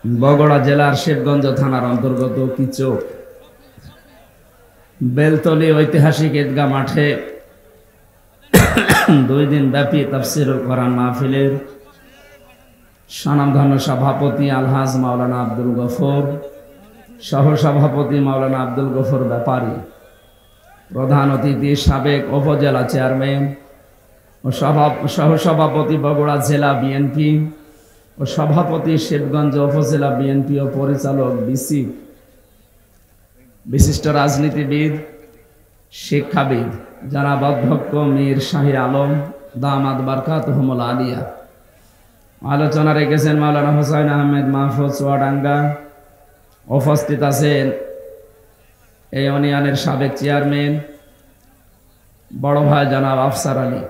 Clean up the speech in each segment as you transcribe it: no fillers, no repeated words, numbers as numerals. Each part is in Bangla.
বগুড়া জেলার শিবগঞ্জ থানার অন্তর্গত কিচক বেলতলী ঐতিহাসিক ঈদগাহ মাঠে 2 দিন ব্যাপী তাফসীরুল কোরআন মাহফিলের স্বনামধন্য সভাপতি আলহাজ মাওলানা আব্দুল গফর, সহসভাপতি মাওলানা আব্দুল গফর ব্যাপারী, প্রধান অতিথি সাবেক উপজেলা চেয়ারম্যান ও সহসভাপতি বগুড়া জেলা বিএনপি ও সভাপতি শিবগঞ্জ উপজেলা বিএনপি ও পরিচালক বিসি, বিশিষ্ট রাজনীতিবিদ, শিক্ষাবিদ জনাব অধ্যক্ষ মীর শাহী আলম দামাত বারকাতুহুমুল আলিয়া। আলোচনা রেখেছেন মাওলানা হুসাইন আহমেদ মাহফুজ চুয়াডাঙ্গা। উপস্থিত আছেন এই ইউনিয়নের সাবেক চেয়ারম্যান বড় ভাই জনাব আফসার আলী,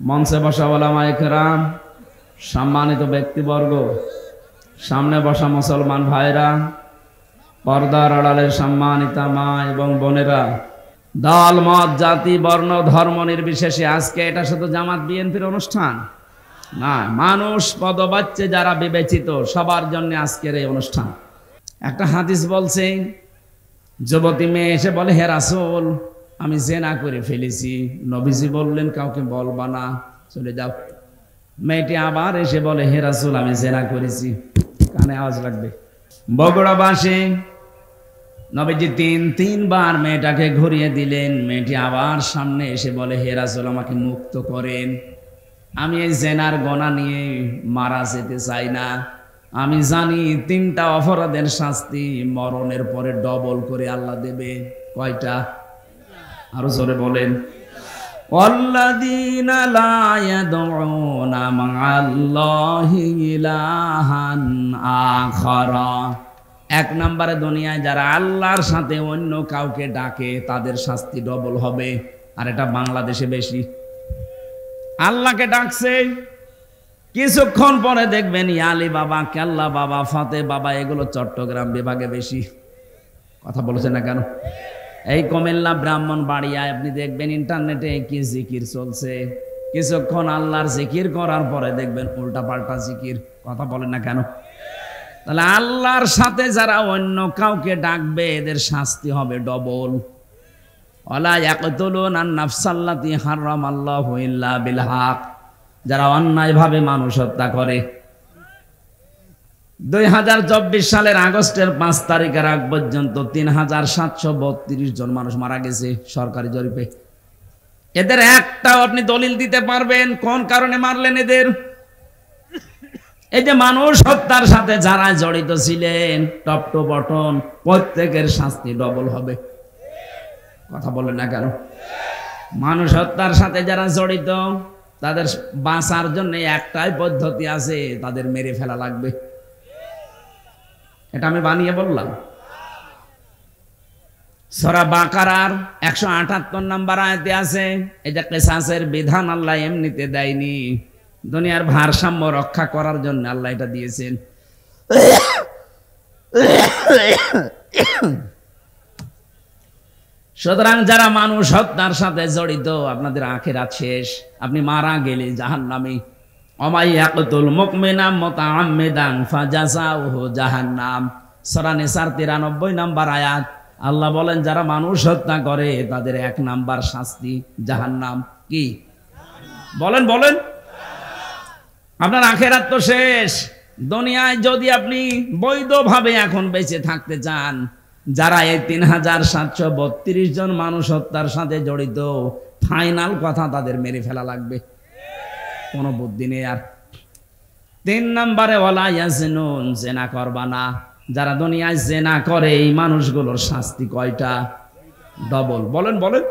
মঞ্চে বসা ওলামায়ে কেরাম, সম্মানিত ব্যক্তিবর্গ, সামনে বসা মুসলমান ভাইরা, পর্দার আড়ালের সম্মানিতা মা এবং বোনেরা, দল মত জাতি বর্ণ ধর্ম নির্বিশেষে আজকে এটা শুধু জামাত বিএনপির অনুষ্ঠান না, মানুষ পদবাচ্চে যারা বিবেচিত সবার জন্য আজকের এই অনুষ্ঠান। একটা হাদিস বলছে, যুবতী মেয়ে এসে বলে, হে রাসূল, আমি জেনা করে ফেলেছি। নবীজি বললেন, কাউকে বলবা না, চলে যাও। মেয়েটি আবার এসে বলে, হে রাসূল, আমি জেনা করেছি। কানে আওয়াজ লাগবে। বগুড়াবাসী নবীজি তিনবার মেয়েটাকে ঘুরিয়ে দিলেন। মেয়েটি আবার সামনে এসে বলে, হে রাসূল, আমাকে মুক্ত করেন, আমি এই জেনার গোনা নিয়ে মারা যেতে চাই না। আমি জানি 3টা অপরাধের শাস্তি মরণের পরে ডবল করে আল্লাহ দেবে। কয়টা? আরো জোরে বলেন। ওয়াল্লাযীনা লা ইয়াদউনা মা'আল্লাহি ইলাহান আখারা। 1 নম্বরে দুনিয়ায় যারা আল্লাহর সাথে অন্য কাউকে ডাকে তাদের শাস্তি ডবল হবে। আর এটা বাংলাদেশে বেশি। আল্লাহকে ডাকছে, কিছুক্ষণ পরে দেখবেন আলী বাবা, কেল্লা বাবা, ফাতে বাবা, এগুলো চট্টগ্রাম বিভাগে বেশি। কথা বলছে না কেন? এই কুমিল্লা ব্রাহ্মণবাড়িয়ায় আপনি দেখবেন ইন্টারনেটে কি জিকির চলছে। কিছুক্ষণ আল্লাহর জিকির করার পরে দেখবেন উল্টা পাল্টা জিকির। কথা বলেন না কেন? তাহলে আল্লাহর সাথে যারা অন্য কাউকে ডাকবে এদের শাস্তি হবে ডবল। ওয়ালা ইয়াকতুলুনা আন-নাফসাল্লাতী হারামাল্লাহু ইল্লা বিল হক। যারা অন্যায়ভাবে মানুষ হত্যা করে। 2024 সালের আগস্টের 5 তারিখের আগ পর্যন্ত 3732 জন মানুষ মারা গেছে সরকারি জরিপে। এদের একটাও আপনি দলিল দিতে পারবেন কোন কারণে মারলেন এদের? এই যে মানুষ হত্যার সাথে যারা জড়িত ছিলেন, টপ টু বটন প্রত্যেকের শাস্তি ডবল হবে। কথা বলেন না কেন? মানুষ হত্যার সাথে যারা জড়িত তাদের বাঁচার জন্য একটাই পদ্ধতি আছে, তাদের মেরে ফেলা লাগবে। এটা আমি বানিয়ে বললাম। সূরা বাকারার 178 নম্বর আয়াতে আছে, এই যে কিসাসের বিধান আল্লাহ এমনিতে দেয়নি, দুনিয়ার ভারসাম্য রক্ষা করার জন্য আল্লাহ এটা দিয়েছেন। সুতরাং যারা মানুষ হত্যার সাথে জড়িত আপনাদের আখিরাত শেষ, আপনি মারা গেলে জাহান্নামী। ওমাই ইয়াকতুল মুমিনা মুতাআম্মিদান ফাজাযাউহু জাহান্নাম। সূরা নিসার 93 নম্বর আয়াত। আল্লাহ বলেন যারা মানুষ হত্যা করে তাদের 1 নাম্বার শাস্তি জাহান্নাম। কি বলেন? বলেন। আপনার আখিরাত তো শেষ। দুনিয়ায় যদি আপনি বৈধভাবে এখন বেঁচে থাকতে চান, যারা এই 3732 জন মানুষ হত্যার সাথে জড়িত, ফাইনাল কথা তাদের মেরে ফেলা লাগবে। কোনো বুদ্ধি নেই আর। 3 নম্বরে ওয়ালা ইয়াজনুন, জেনা করবা না। যারা দুনিয়ায় জেনা করে এই মানুষগুলোর শাস্তি কয়টা? ডবল। বলেন। বলেন।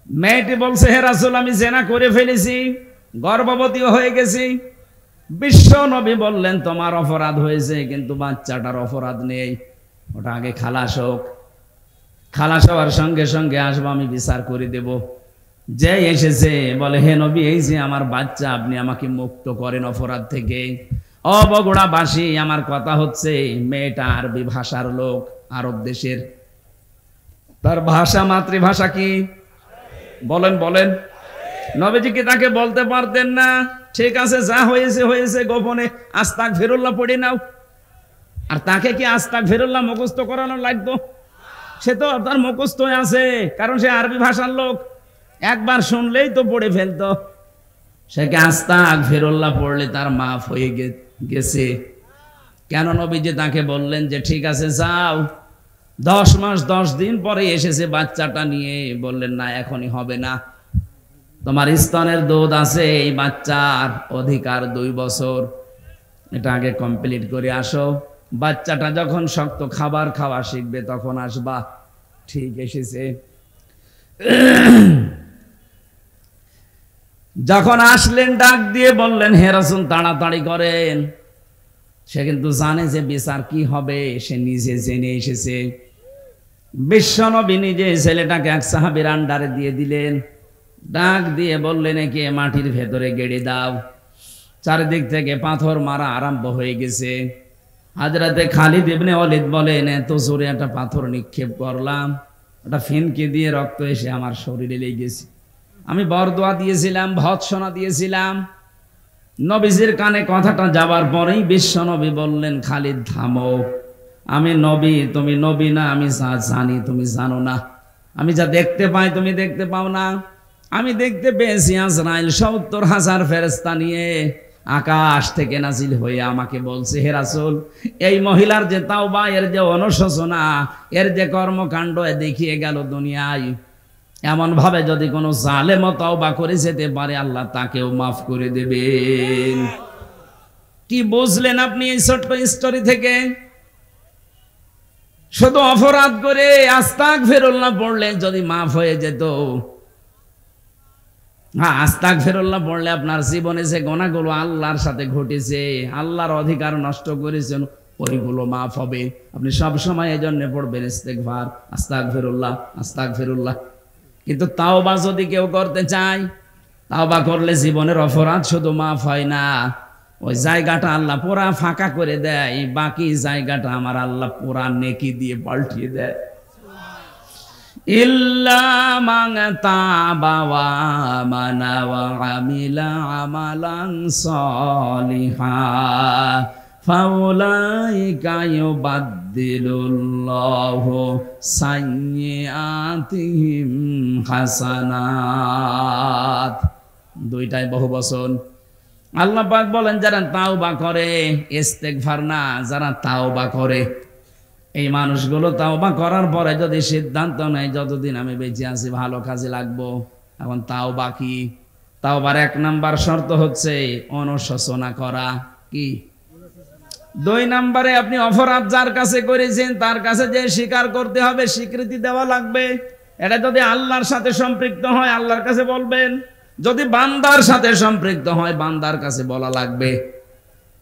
মেয়েটি বলছে, হে রাসূল, আমি জেনা করে ফেলেছি, গর্ভবতীও হয়ে গেছি। বিশ্ব নবী বললেন, তোমার অপরাধ হয়েছে কিন্তু বাচ্চাটার অপরাধ নেই, ওটা আগে খালাস হোক। খালাস হওয়ার সঙ্গে সঙ্গে আসবো, আমি বিচার করে দেব। যে এসেছে বলে, হে নবী, এই যে আমার বাচ্চা, আপনি আমাকে মুক্ত করেন অপরাধ থেকে। ও বগুড়াবাসী, আমার কথা হচ্ছে, মেয়েটা আরবি ভাষার লোক, আরব দেশের। তার ভাষা, মাতৃভাষা কি? বলেন। বলেন। নবীজি কি তাকে বলতে পারতেন না ঠিক আছে, যা হয়েছে হয়েছে, গোপনে আস্তাগফিরুল্লাহ পড়ে নাও। আর তাকে কি আস্তাগফিরুল্লাহ মুখস্থ করানো লাগতো? সে তো তার মুখস্থ আছে, কারণ সে আরবি ভাষার লোক, একবার শুনলেই তো পড়ে ফেলতো। সে কি আস্তাগফিরুল্লাহ পড়লে তার মাফ হয়ে গেছে? কেন নবীজি তাকে বললেন যে ঠিক আছে যাও। 10 মাস 10 দিন পরে এসেছে বাচ্চাটা নিয়ে, বললেন না এখনই হবে না, তোমার স্তনের দুধ আছে, এই বাচ্চার অধিকার 2 বছর, এটা আগে কমপ্লিট করে আসো। বাচ্চাটা যখন শক্ত খাবার খাওয়া শিখবে তখন আসবা। ঠিক এসেছে। যখন আসলেন ডাক দিয়ে বললেন হে রাসূল তাড়াতাড়ি করেন। সে কিন্তু জানে যে বিচার কি হবে, সে নিজে জেনে এসেছে। বিশ্বনবী নিজে ছেলেটাকে এক সাহাবীর আন্ডারে দিয়ে দিলেন। ডাক দিয়ে বললেন একে মাটির ভেতরে গেড়ে দাও। চারিদিক থেকে পাথর মারা আরম্ভ হয়ে গেছে। হযরতে খালিদ ইবনে ওয়ালিদ বলেন এত জোরে একটা পাথর নিক্ষেপ করলাম, ওটা ফিনকে দিয়ে রক্ত এসে আমার শরীরে লেগে গেছে। আমি বরদোয়া দিয়েছিলাম, ভৎসনা দিয়েছিলাম। নবীজির কানে কথাটা যাবার পরেই বিশ্বনবী বললেন খালিদ থামো, আমি নবী, তুমি নবী না। আমি যা জানি তুমি জানো না, আমি যা দেখতে পাই তুমি দেখতে পাও না। আমি দেখতে পেয়েছি আজরাইল 70,000 ফেরেশতা নিয়ে আকাশ থেকে নাজিল হয়ে আমাকে বলছে হে রাসূল, এই মহিলার যে তাওবা, এর যে অনুশোচনা, এর যে কর্মকাণ্ড দেখিয়ে গেল দুনিয়ায়, এমন ভাবে যদি কোনো জালেমও তাওবা করে যেতে পারে আল্লাহ তাকেও মাফ করে দেবেন। কি বুঝলেন আপনি এই ছোট্ট স্টোরি থেকে? শুধু অপরাধ করে আস্তাগফিরুল্লাহ পড়লে যদি মাফ হয়ে যেত। হ্যাঁ, আস্তাগফিরুল্লাহ পড়লে আপনার জীবনে যে গুনাহগুলো আল্লাহর সাথে ঘটেছে, আল্লাহর অধিকার নষ্ট করেছেন, ওইগুলো মাফ হবে। আপনি সব সময় এই জন্য পড়বেন ইস্তেগফার, আস্তাগফিরুল্লাহ, আস্তাগফিরুল্লাহ। কিন্তু তাওবা যদি কেউ করতে চায়, তাওবা করলে জীবনের অপরাধ শুধু মাফ হয় না, ওই জায়গাটা আল্লাহ পুরা ফাঁকা করে দেয়, বাকি জায়গাটা আমার আল্লাহ পুরা নেকি দিয়ে পাল্টিয়ে দেয়। ইল্লা মান তাবা ওয়া আমানা ওয়া আমিলা আমালান সলিহা ফাউলাইকা ইউবাদদিলুল্লাহু সাইয়্যাতিহিম হাসানাত। দুইটাই বহুবচন। আল্লাহ পাক বলেন যারা তাওবা করে, ইস্তেগফার না, যারা তাওবা করে, এই মানুষগুলো তাওবা করার পরে যদি সিদ্ধান্ত নেয় যতদিন আমি বেঁচে আছি ভালো কাজে লাগবো। এখন তাওবা কি? তাওবার 1 নাম্বার শর্ত হচ্ছে অনুশোচনা করা। কি? 2 নাম্বারে আপনি অপরাধ যার কাছে করেছেন তার কাছে যে স্বীকার করতে হবে, স্বীকৃতি দেওয়া লাগবে। এটা যদি আল্লাহর সাথে সম্পৃক্ত হয় আল্লাহর কাছে বলবেন, যদি বান্দার সাথে সম্পৃক্ত হয় বান্দার কাছে বলা লাগবে।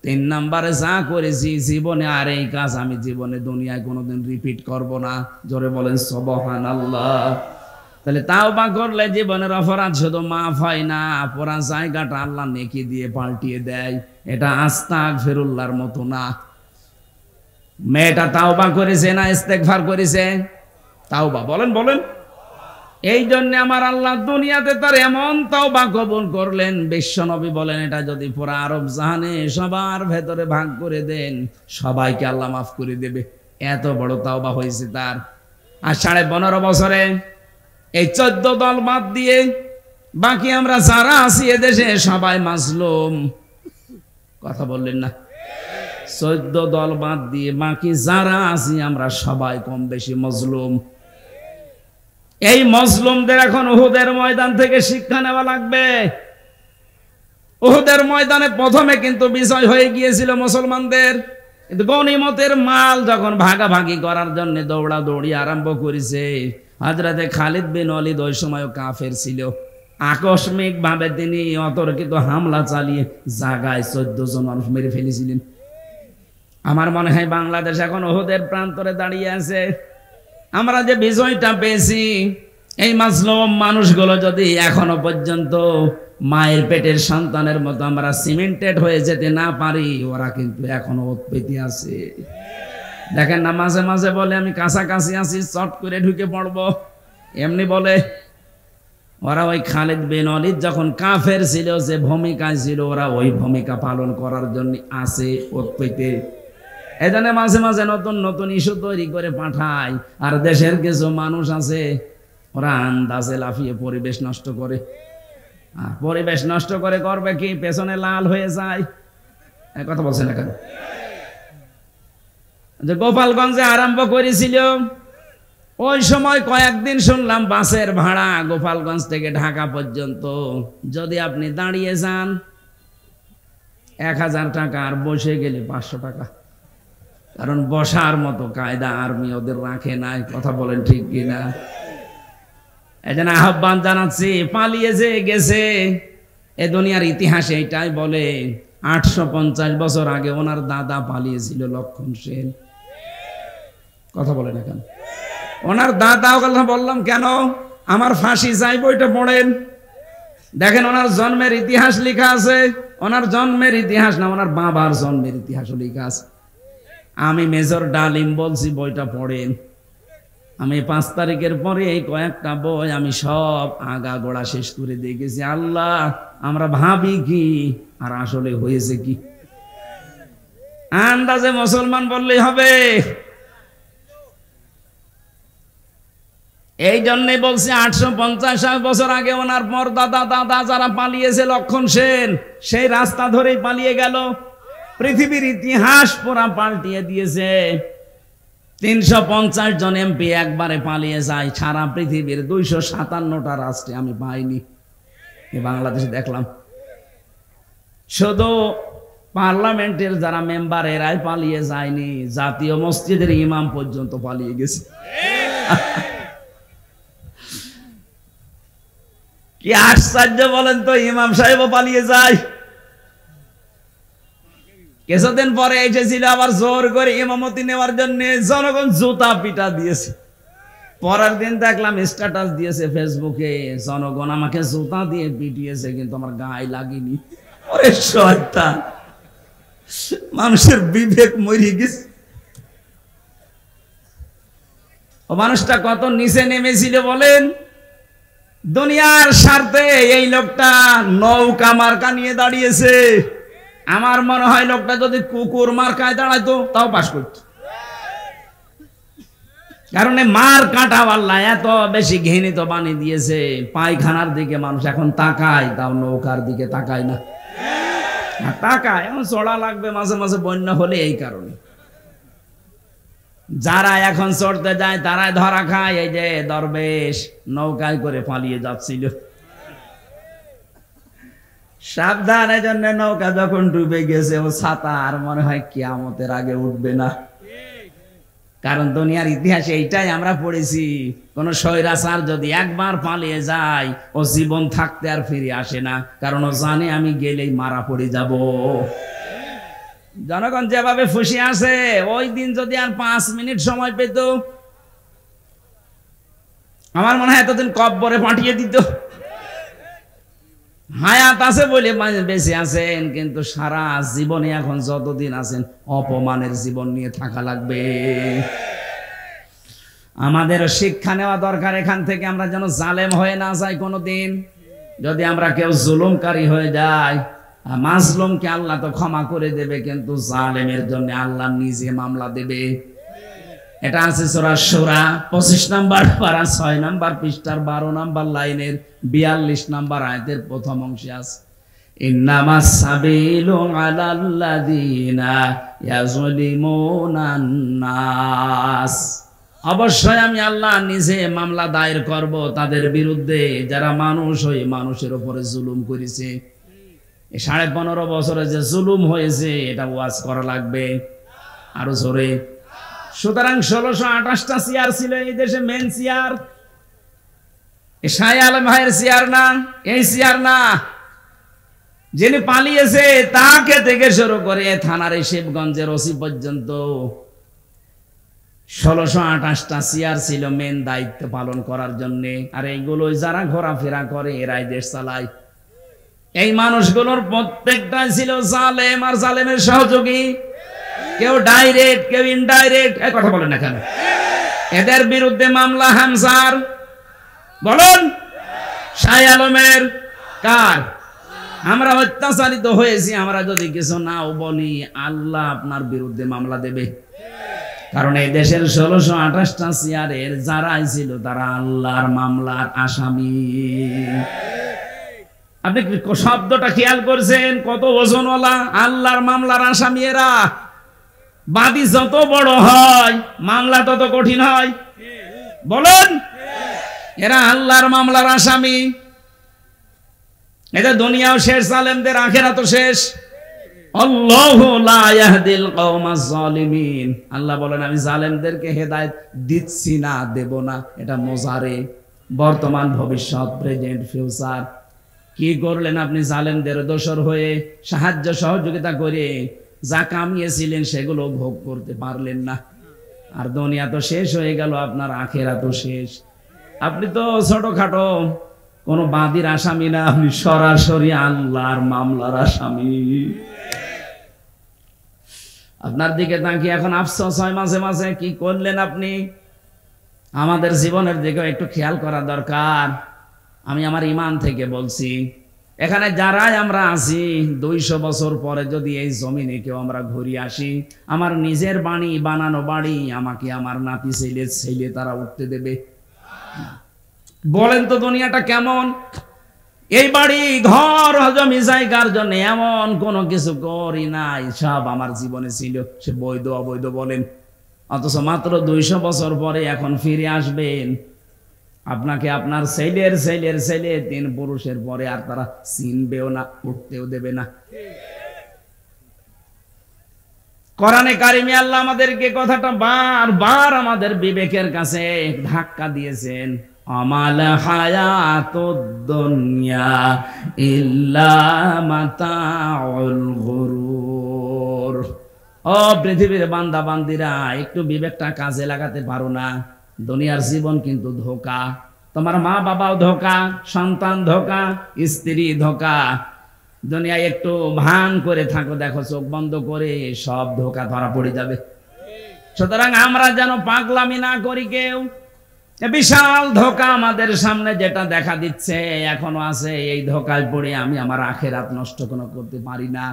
3 নাম্বারে যা করেছি জীবনে আর এই কাজ আমি জীবনে দুনিয়ায় কোনোদিন রিপিট করব না। জোরে বলেন সুবহানাল্লাহ। তাহলে তাওবা করলে জীবনের অপরাধ শুধু মাফ হয় না, পুরা জায়গাটা আল্লাহ নেকি দিয়ে পাল্টিয়ে দেয়। এটা আস্তাগফিরুল্লাহর মতো না। মেয়েটা তাওবা করেছে না ইস্তেগফার করেছে? তাওবা। বলেন বলেন। এই জন্য আমার আল্লাহ দুনিয়াতে তার এমন তাওবা কবুল করলেন, বিশ্বনবী বলেন এটা যদি পুরা আরব জাহানে সবার ভেতরে ভাগ করে দেন সবাইকে আল্লাহ মাফ করে দেবে। এত বড় তাওবা হয়েছে তার। আর 15.5 বছরে এই 14 দল বাদ দিয়ে বাকি আমরা যারা আছি এদেশে সবাই মাজলুম। কথা বললেন না? 14 দল বাদ দিয়ে বাকি যারা আছি আমরা সবাই কম বেশি মজলুম। এই মজলুমদের এখন উহুদের ময়দান থেকে শিক্ষা নেওয়া লাগবে। উহুদের ময়দানে প্রথমে কিন্তু বিজয় হয়ে গিয়েছিল মুসলমানদের, কিন্তু গনিমতের মাল যখন ভাগাভাগি করার জন্য দৌড়াদৌড়ি আরম্ভ করেছে, হযরতে খালিদ বিন ওয়ালিদ ওই সময়ও কাফের ছিল। আকস্মিক ভাবে তিনি অতর্কিত হামলা চালিয়ে জায়গায় 14 জন মানুষ মেরে ফেলেছিলেন। আমার মনে হয় বাংলাদেশ এখন উহুদের প্রান্তরে দাঁড়িয়ে আছে। আমরা যে বিজয়টা পেয়েছি, এই মাজলুম মানুষগুলো যদি এখনো পর্যন্ত মায়ের পেটের সন্তানের মতো আমরা সিমেন্টেড হয়ে যেতে না পারি, ওরা কিন্তু এখনো উৎপত্তি আছে। দেখেন না মাঝে মাঝে বলে আমি কাছাকাছি আছি, চট করে ঢুকে পড়বো, এমনি বলে। ওরা ওই খালিদ বিন ওয়ালিদ যখন কাফের ছিল, যে ভূমিকায় ছিল, ওরা ওই ভূমিকা পালন করার জন্য আছে ওৎপেতে। এজন্য মাঝে মাঝে নতুন নতুন ইস্যু তৈরি করে পাঠায়। আর দেশের কিছু মানুষ আছে, ওরা আন্দাজে লাফিয়ে পরিবেশ নষ্ট করে। আর পরিবেশ নষ্ট করে করবে কি, পেছনে লাল হয়ে যায়। কথা বলছেন না কেন? যে গোপালগঞ্জে আরম্ভ করেছিল, ওই সময় কয়েকদিন শুনলাম বাসের ভাড়া গোপালগঞ্জ থেকে ঢাকা পর্যন্ত যদি আপনি দাঁড়িয়ে যান 1000 টাকা, আর বসে গেলে 500 টাকা। কারণ বসার মতো কায়দা আর্মি ওদের রাখে নাই। কথা বলেন ঠিক কিনা? এই জন্য আহ্বান জানাচ্ছি, পালিয়ে যে গেছে, এ দুনিয়ার ইতিহাসে এটাই বলে 850 বছর আগে ওনার দাদা পালিয়েছিল, লক্ষণ সেন। কথা বলে না কেন? ওনার দাদাও কথা বললাম কেন, আমার ফাঁসি চাই বইটা পড়েন, দেখেন ওনার জন্মের ইতিহাস লেখা আছে। ওনার জন্মের ইতিহাস না, ওনার বাবার জন্মের ইতিহাসও লেখা আছে। আমি মেজর ডালিম বলছি, বইটা পড়েন। আমি 5 তারিখের পরে এই কয়েকটা বই আমি সব আগা গোড়া শেষ করে দেখেছি। আল্লাহ, আমরা ভাবি কি আর আসলে হয়েছে কি? আন্দাজে মুসলমান বললেই হবে। এই জন্যই বলছি 850 বছর আগে ওনার পর দাদা দাদা যারা পালিয়েছে, লক্ষণ সেন সেই রাস্তা ধরেই পালিয়ে গেল। পৃথিবীর ইতিহাস পুরা পাল্টিয়ে দিয়েছে। 350 জন এমপি একবারে পালিয়ে যায়। সারা পৃথিবীর 257টা রাষ্ট্রে আমি পাইনি, বাংলাদেশে দেখলাম। শুধু পার্লামেন্টের যারা মেম্বার এরাই পালিয়ে যায়নি, জাতীয় মসজিদের ইমাম পর্যন্ত পালিয়ে গেছে। কি আশ্চর্য বলেন তো, ইমাম সাহেবও পালিয়ে যায়। কিছুদিন পরে এসেছিল আবার জোর করে ইমামতি নেওয়ার জন্য, জনগণ জুতা পিটা দিয়েছে। পরের দিন দেখলাম স্ট্যাটাস দিয়েছে ফেসবুকে, জনগণ আমাকে জুতা দিয়ে পিটিয়েছে কিন্তু আমার গায়ে লাগেনি। ওরে শয়তান, মানুষের বিবেক মরে গেছে। ও মানুষটা কত নিচে নেমেছিল বলেন। দুনিয়ার স্বার্থে এই লোকটা নৌকা মার্কা নিয়ে দাঁড়িয়েছে। আমার মনে হয় লোকটা যদি কুকুর মার্কায় দাঁড়াইতো তাও পাস করত। কারণ মার কাটা আল্লাহ এত বেশি ঘৃণিত বানিয়ে দিয়েছে, পায়খানার দিকে মানুষ এখন তাকায়, তাও নৌকার দিকে তাকায় না। তাকায়, এখন চড়া লাগবে মাঝে মাঝে বন্যা হলে। এই কারণে যারা এখন চড়তে যায় তারাই ধরা খায়। এই যে দরবেশ নৌকায় করে পালিয়ে যাচ্ছিল, সাবধান। এই জন্য নৌকা যখন ডুবে গেছে, ও ছাতা আর মনে হয় কিয়ামতের আগে উঠবে না। কারণ দুনিয়ার ইতিহাসে এইটাই আমরা পড়েছি, কোন স্বৈরাচার যদি একবার পালিয়ে যায়, ও জীবন থাকতে আর ফিরে আসে না। কারণ ও জানে আমি গেলেই মারা পড়ে যাব। জনগণ যেভাবে ফুসে আছে, ওই দিন যদি আর 5 মিনিট সময় পেত, আমার মনে হয় এতদিন কব্বরে পাঠিয়ে দিত। হায়াত আছে বলে বেঁচে আছেন, কিন্তু সারা জীবনে এখন যতদিন আছেন অপমানের জীবন নিয়ে থাকা লাগবে। আমাদের শিক্ষা নেওয়া দরকার এখান থেকে, আমরা যেন জালেম হয়ে না যাই কোনোদিন। যদি আমরা কেউ জুলুমকারী হয়ে যাই, মাজলুমকে আল্লাহ তো ক্ষমা করে দেবে, কিন্তু জালেমের জন্য আল্লাহ নিজে মামলা দেবে। এটা আছে সূরা শুরা 25 নম্বর পারা 6 নম্বর পৃষ্ঠার 12 নম্বর লাইনের 42 নম্বর আয়াতের প্রথম অংশে আছে, ইন্নামাস সাবিলু আলাল্লাযিনা ইয়াজলিমুনান নাস। অবশ্যই আমি আল্লাহ নিজে মামলা দায়ের করব তাদের বিরুদ্ধে যারা মানুষ হয়ে মানুষের উপরে জুলুম করেছে। 15.5 বছরে যে জুলুম হয়েছে, এটা ওয়াজ করা লাগবে আরো জোরে। সুতরাং 1628টা চেয়ার ছিল এই দেশে, মেন চেয়ার। শাহ আলম ভাইয়ের চেয়ার না, এই চেয়ার না। যিনি পালিয়েছে তাকে থেকে শুরু করে থানার শিবগঞ্জের ওসি পর্যন্ত 1628টা চেয়ার ছিল মেন দায়িত্ব পালন করার জন্য। আর এইগুলো যারা ঘোরাফেরা করে এরাই দেশ চালায়। এই মানুষগুলোর প্রত্যেকটাই ছিল জালেম আর জালেমের সহযোগী, কেউ ডাইরেক্ট কেউ ইনডাইরেক্ট। এই কথা বলেন না কেন? এদের বিরুদ্ধে মামলা হামসার বলুন, শাহ আলমের। কার? আমরা অত্যাচারিত হয়েছি, আমরা যদি কিছু নাও বলি আল্লাহ আপনার বিরুদ্ধে মামলা দেবে। কারণ এই দেশের 1628টা চেয়ারের যারাই ছিল তারা আল্লাহর মামলার আসামি। আপনি শব্দটা খেয়াল করছেন? কত ওজনওয়ালা! আল্লাহর মামলার আসামি এরা। বাদী যত বড় হয় মামলা তত কঠিন হয়। বলেন, এরা আল্লাহর মামলার আসামি। এটা দুনিয়াও শেষ, জালেমদের আখিরাতও শেষ। আল্লাহু লা ইয়াহদিল কওমাজ জালিমিন। আল্লাহ বলেন আমি জালেমদেরকে হেদায়েত দিচ্ছি না, দেব না। এটা মোজারে, বর্তমান, ভবিষ্যৎ, প্রেজেন্ট, ফিউচার। কি করলেন আপনি? জালেমদের দোসর হয়ে সাহায্য সহযোগিতা করে যা কামিয়েছিলেন সেগুলো ভোগ করতে পারলেন না। আর দুনিয়া তো শেষ হয়ে গেল, আপনার আখিরাতও শেষ। আপনি তো ছোটখাটো কোন বাদীর আসামি না, আপনি সরাসরি আল্লাহর মামলার আসামি। আপনার দিকে তাকিয়ে এখন আফসোস হয় মাঝে মাঝে, কি করলেন আপনি? আমাদের জীবনের দিকে একটু খেয়াল করা দরকার। আমি আমার ঈমান থেকে বলছি, এখানে যারাই আমরা আছি 200 বছর পরে যদি এই জমিনে কেউ আমরা ঘুরে আসি, আমার নিজের বাড়ি, বানানো বাড়ি, আমাকে আমার নাতি ছেলে তারা উঠতে দেবে? বলেন তো দুনিয়াটা কেমন? এই বাড়ি ঘর জমি জায়গার জন্য এমন কোন কিছু করি নাই, সব আমার জীবনে ছিল, সে বৈধ অবৈধ বলেন। অথচ মাত্র 200 বছর পরে এখন ফিরে আসবেন, আপনাকে আপনার ছেলের ছেলের ছেলে 3 পুরুষের পরে আর তারা চিনবেও না, উঠতেও দেবে না। কোরআনে কারিমে আল্লাহ আমাদেরকে কথাটা বারবার আমাদের বিবেকের কাছে ধাক্কা দিয়েছেন। আমাল হায়াতুদ দুনিয়া ইল্লা মাতাউল গুরুর। ও পৃথিবীর বান্দা বান্দিরা, একটু বিবেকটা কাজে লাগাতে পারো না? দুনিয়ার জীবন কিন্তু ধোঁকা। তোমার মা বাবাও ধোঁকা, সন্তান ধোঁকা, স্ত্রী ধোঁকা। দুনিয়ায় একটু ভান করে থাকো, দেখো চোখ বন্ধ করে সব ধোঁকা ধরা পড়ে যাবে। সুতরাং আমরা যেন পাগলামি না করি কেউ। বিশাল ধোঁকা আমাদের সামনে যেটা দেখা দিচ্ছে এখনো আছে, এই ধোঁকায় পড়ে আমি আমার আখিরাত নষ্ট কোনো করতে পারি না।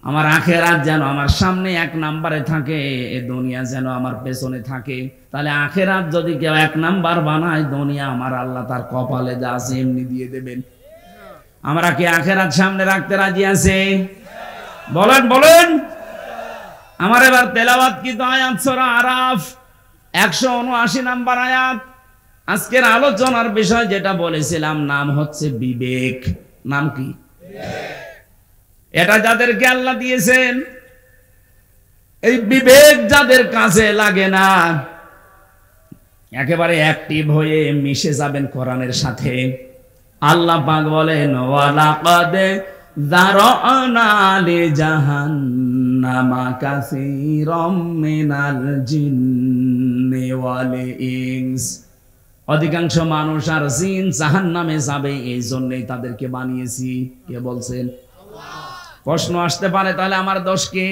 আমার আখিরাত যেন আমার সামনে 1 নম্বরে থাকে, এই দুনিয়া যেন আমার পেছনে থাকে। তাহলে আখিরাত যদি কেউ 1 নাম্বার বানায়, দুনিয়া আমার আল্লাহ তার কপালে যা আছে এমনি দিয়ে দেবেন। আমরা কি আখিরাত সামনে রাখতে রাজি আছি? বলেন বলেন। আমার এবার তেলাওয়াত কি তো আয়াত সূরা আরাফ 179 নম্বর আয়াত। আজকের আলোচনার বিষয় যেটা বলেছিলাম, নাম হচ্ছে বিবেক। নাম কি? এটা যাদেরকে আল্লাহ দিয়েছেন, এই বিবেক যাদের কাছে লাগে না, একেবারে অ্যাক্টিভ হয়ে মিশে যাবেন কোরআনের সাথে। আল্লাহ পাক বলেন, ওয়ালাকাদ যারানা লিজাহান্নামা কাসীরাম মিনাল জিন্নি ওয়াল ইনস। অধিকাংশ মানুষ আর জিন জাহান্নামে যাবে, এই জন্যই তাদেরকে বানিয়েছি। কে বলছেন? প্রশ্ন আসতে পারে, তাহলে আমার দোষ কি?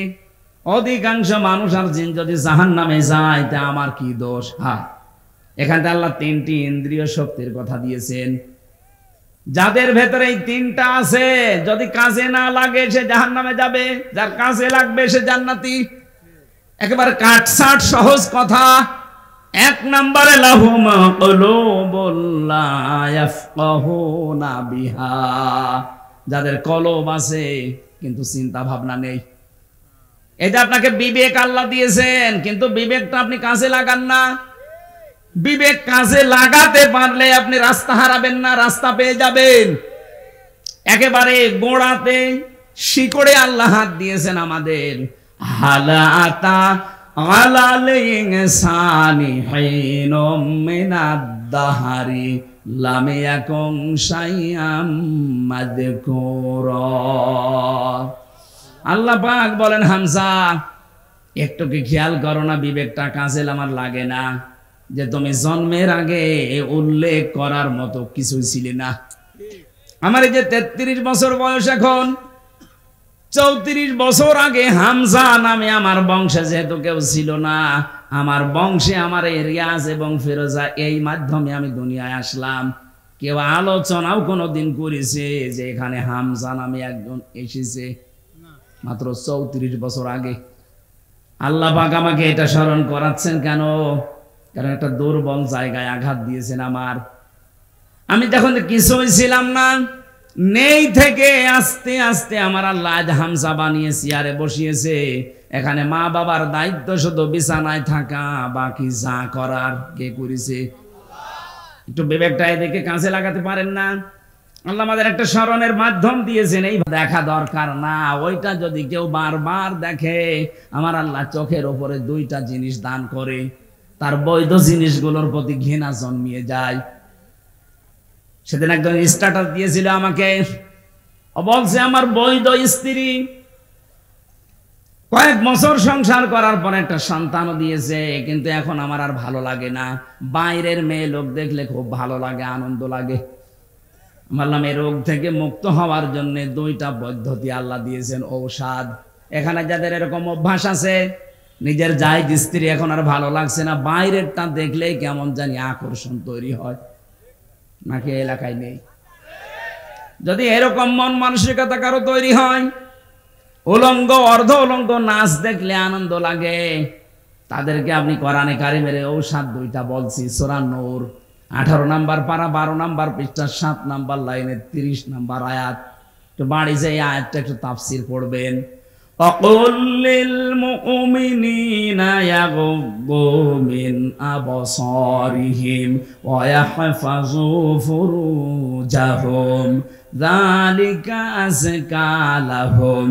অধিকাংশ মানুষ আর জিন যদি জাহান্নামে যায়, তা আমার কি দোষ? হ্যাঁ, এখানে আল্লাহ 3টি ইন্দ্রিয় শক্তির কথা দিয়েছেন। যাদের ভেতরে এই 3টা আছে, যদি কাজে না লাগে সে জাহান্নামে যাবে, যার কাজে লাগবে সে জান্নাতি। একেবারে কাটছাট সহজ কথা। 1 নম্বরে লাহুম কুলুবুল লা ইয়াফকাহুনা বিহা, যাদের কলব আছে কিন্তু চিন্তা ভাবনা নেই। এই যে আপনাকে বিবেক আল্লাহ দিয়েছেন, কিন্তু বিবেকটা আপনি কাজে লাগান না। বিবেক কাজে লাগাতে পারলে আপনি রাস্তা হারাবেন না, রাস্তা পেয়ে যাবেন। একেবারে গোড়াতে শিকড়ে আল্লাহ হাত দিয়েছেন আমাদের। হালাতা আলাল ইনসানি হিনুম মিনাদ দাহারি লাম ইয়াকুন শাইআম মাযকুরা। আল্লাহ পাক বলেন, হামজা একটু কি খেয়াল করো না, বিবেকটা কাজে আমার লাগে না, যে তুমি জন্মের আগে উল্লেখ করার মতো কিছুই ছিলে না। আমার এই যে 33 বছর বয়স, এখন 34 বছর আগে হামজা নামে আমার বংশে যেহেতু কেউ ছিল না, আমার বংশে আমার এই রিয়াজ এবং ফিরোজা, এই মাধ্যমে আমি দুনিয়ায় আসলাম। কেউ আলোচনাও কোনোদিন করেছে যে এখানে হামজা নামে একজন এসেছে মাত্র 34 বছর আগে? আল্লাহ পাক আমাকে এটা স্মরণ করাচ্ছেন কেন? কারণ একটা দুর্বল জায়গায় আঘাত দিয়েছেন আমার। আমি তখন কিছুই ছিলাম না, নেই থেকে আস্তে আস্তে আমার আল্লাহ আজ হামজা বানিয়ে চেয়ারে বসিয়েছে। এখানে মা বাবার দায়িত্ব শুধু বিছানায় থাকা, বাকি যা করার কে করেছে? একটু বিবেকটা এদিকে কাছে লাগাতে পারেন না? আল্লাহ আমাদের একটা স্মরণের মাধ্যম দিয়েছেন, এই দেখা দরকার না। ওইটা যদি কেউ বারবার দেখে, আমার আল্লাহ চোখের ওপরে 2টা জিনিস দান করে, তার বৈধ জিনিসগুলোর প্রতি ঘৃণা জন্মিয়ে যায়। সেদিন একজন স্ট্যাটাস দিয়েছিল আমাকে, বলছে আমার বৈধ স্ত্রী কয়েক বছর সংসার করার পর একটা সন্তানও দিয়েছে, কিন্তু এখন আমার আর ভালো লাগে না। বাইরের মেয়ে লোক দেখলে খুব ভালো লাগে, আনন্দ লাগে। বললাম এই রোগ থেকে মুক্ত হওয়ার জন্য 2টা পদ্ধতি আল্লাহ দিয়েছেন, ঔষধ। এখানে যাদের এরকম অভ্যাস আছে, নিজের জায়েজ স্ত্রী এখন আর ভালো লাগছে না, বাইরেরটা দেখলেই কেমন জানি আকর্ষণ তৈরি হয়, নাকি এলাকায় নেই? যদি এরকম মন মানসিকতা কারো তৈরি হয়, উলঙ্গ অর্ধ উলঙ্গ নাচ দেখলে আনন্দ লাগে, তাদেরকে আপনি কোরআনে কারিমের ঔষধ 2টা বলছি। সূরা নূর 18 নম্বর পারা 12 নম্বর পৃষ্ঠা 7 নম্বর লাইনের 30 নম্বর আয়াত। তো বাড়ি যে এই আয়াতটা একটু তাফসীর পড়বেন। অকুল লিল মুমিনিনা ইয়াগুদ্দু মিন আবসারিহিম ওয়া ইয়াহফাযু ফুরুজাহুম যালিকা আযকা লাহুম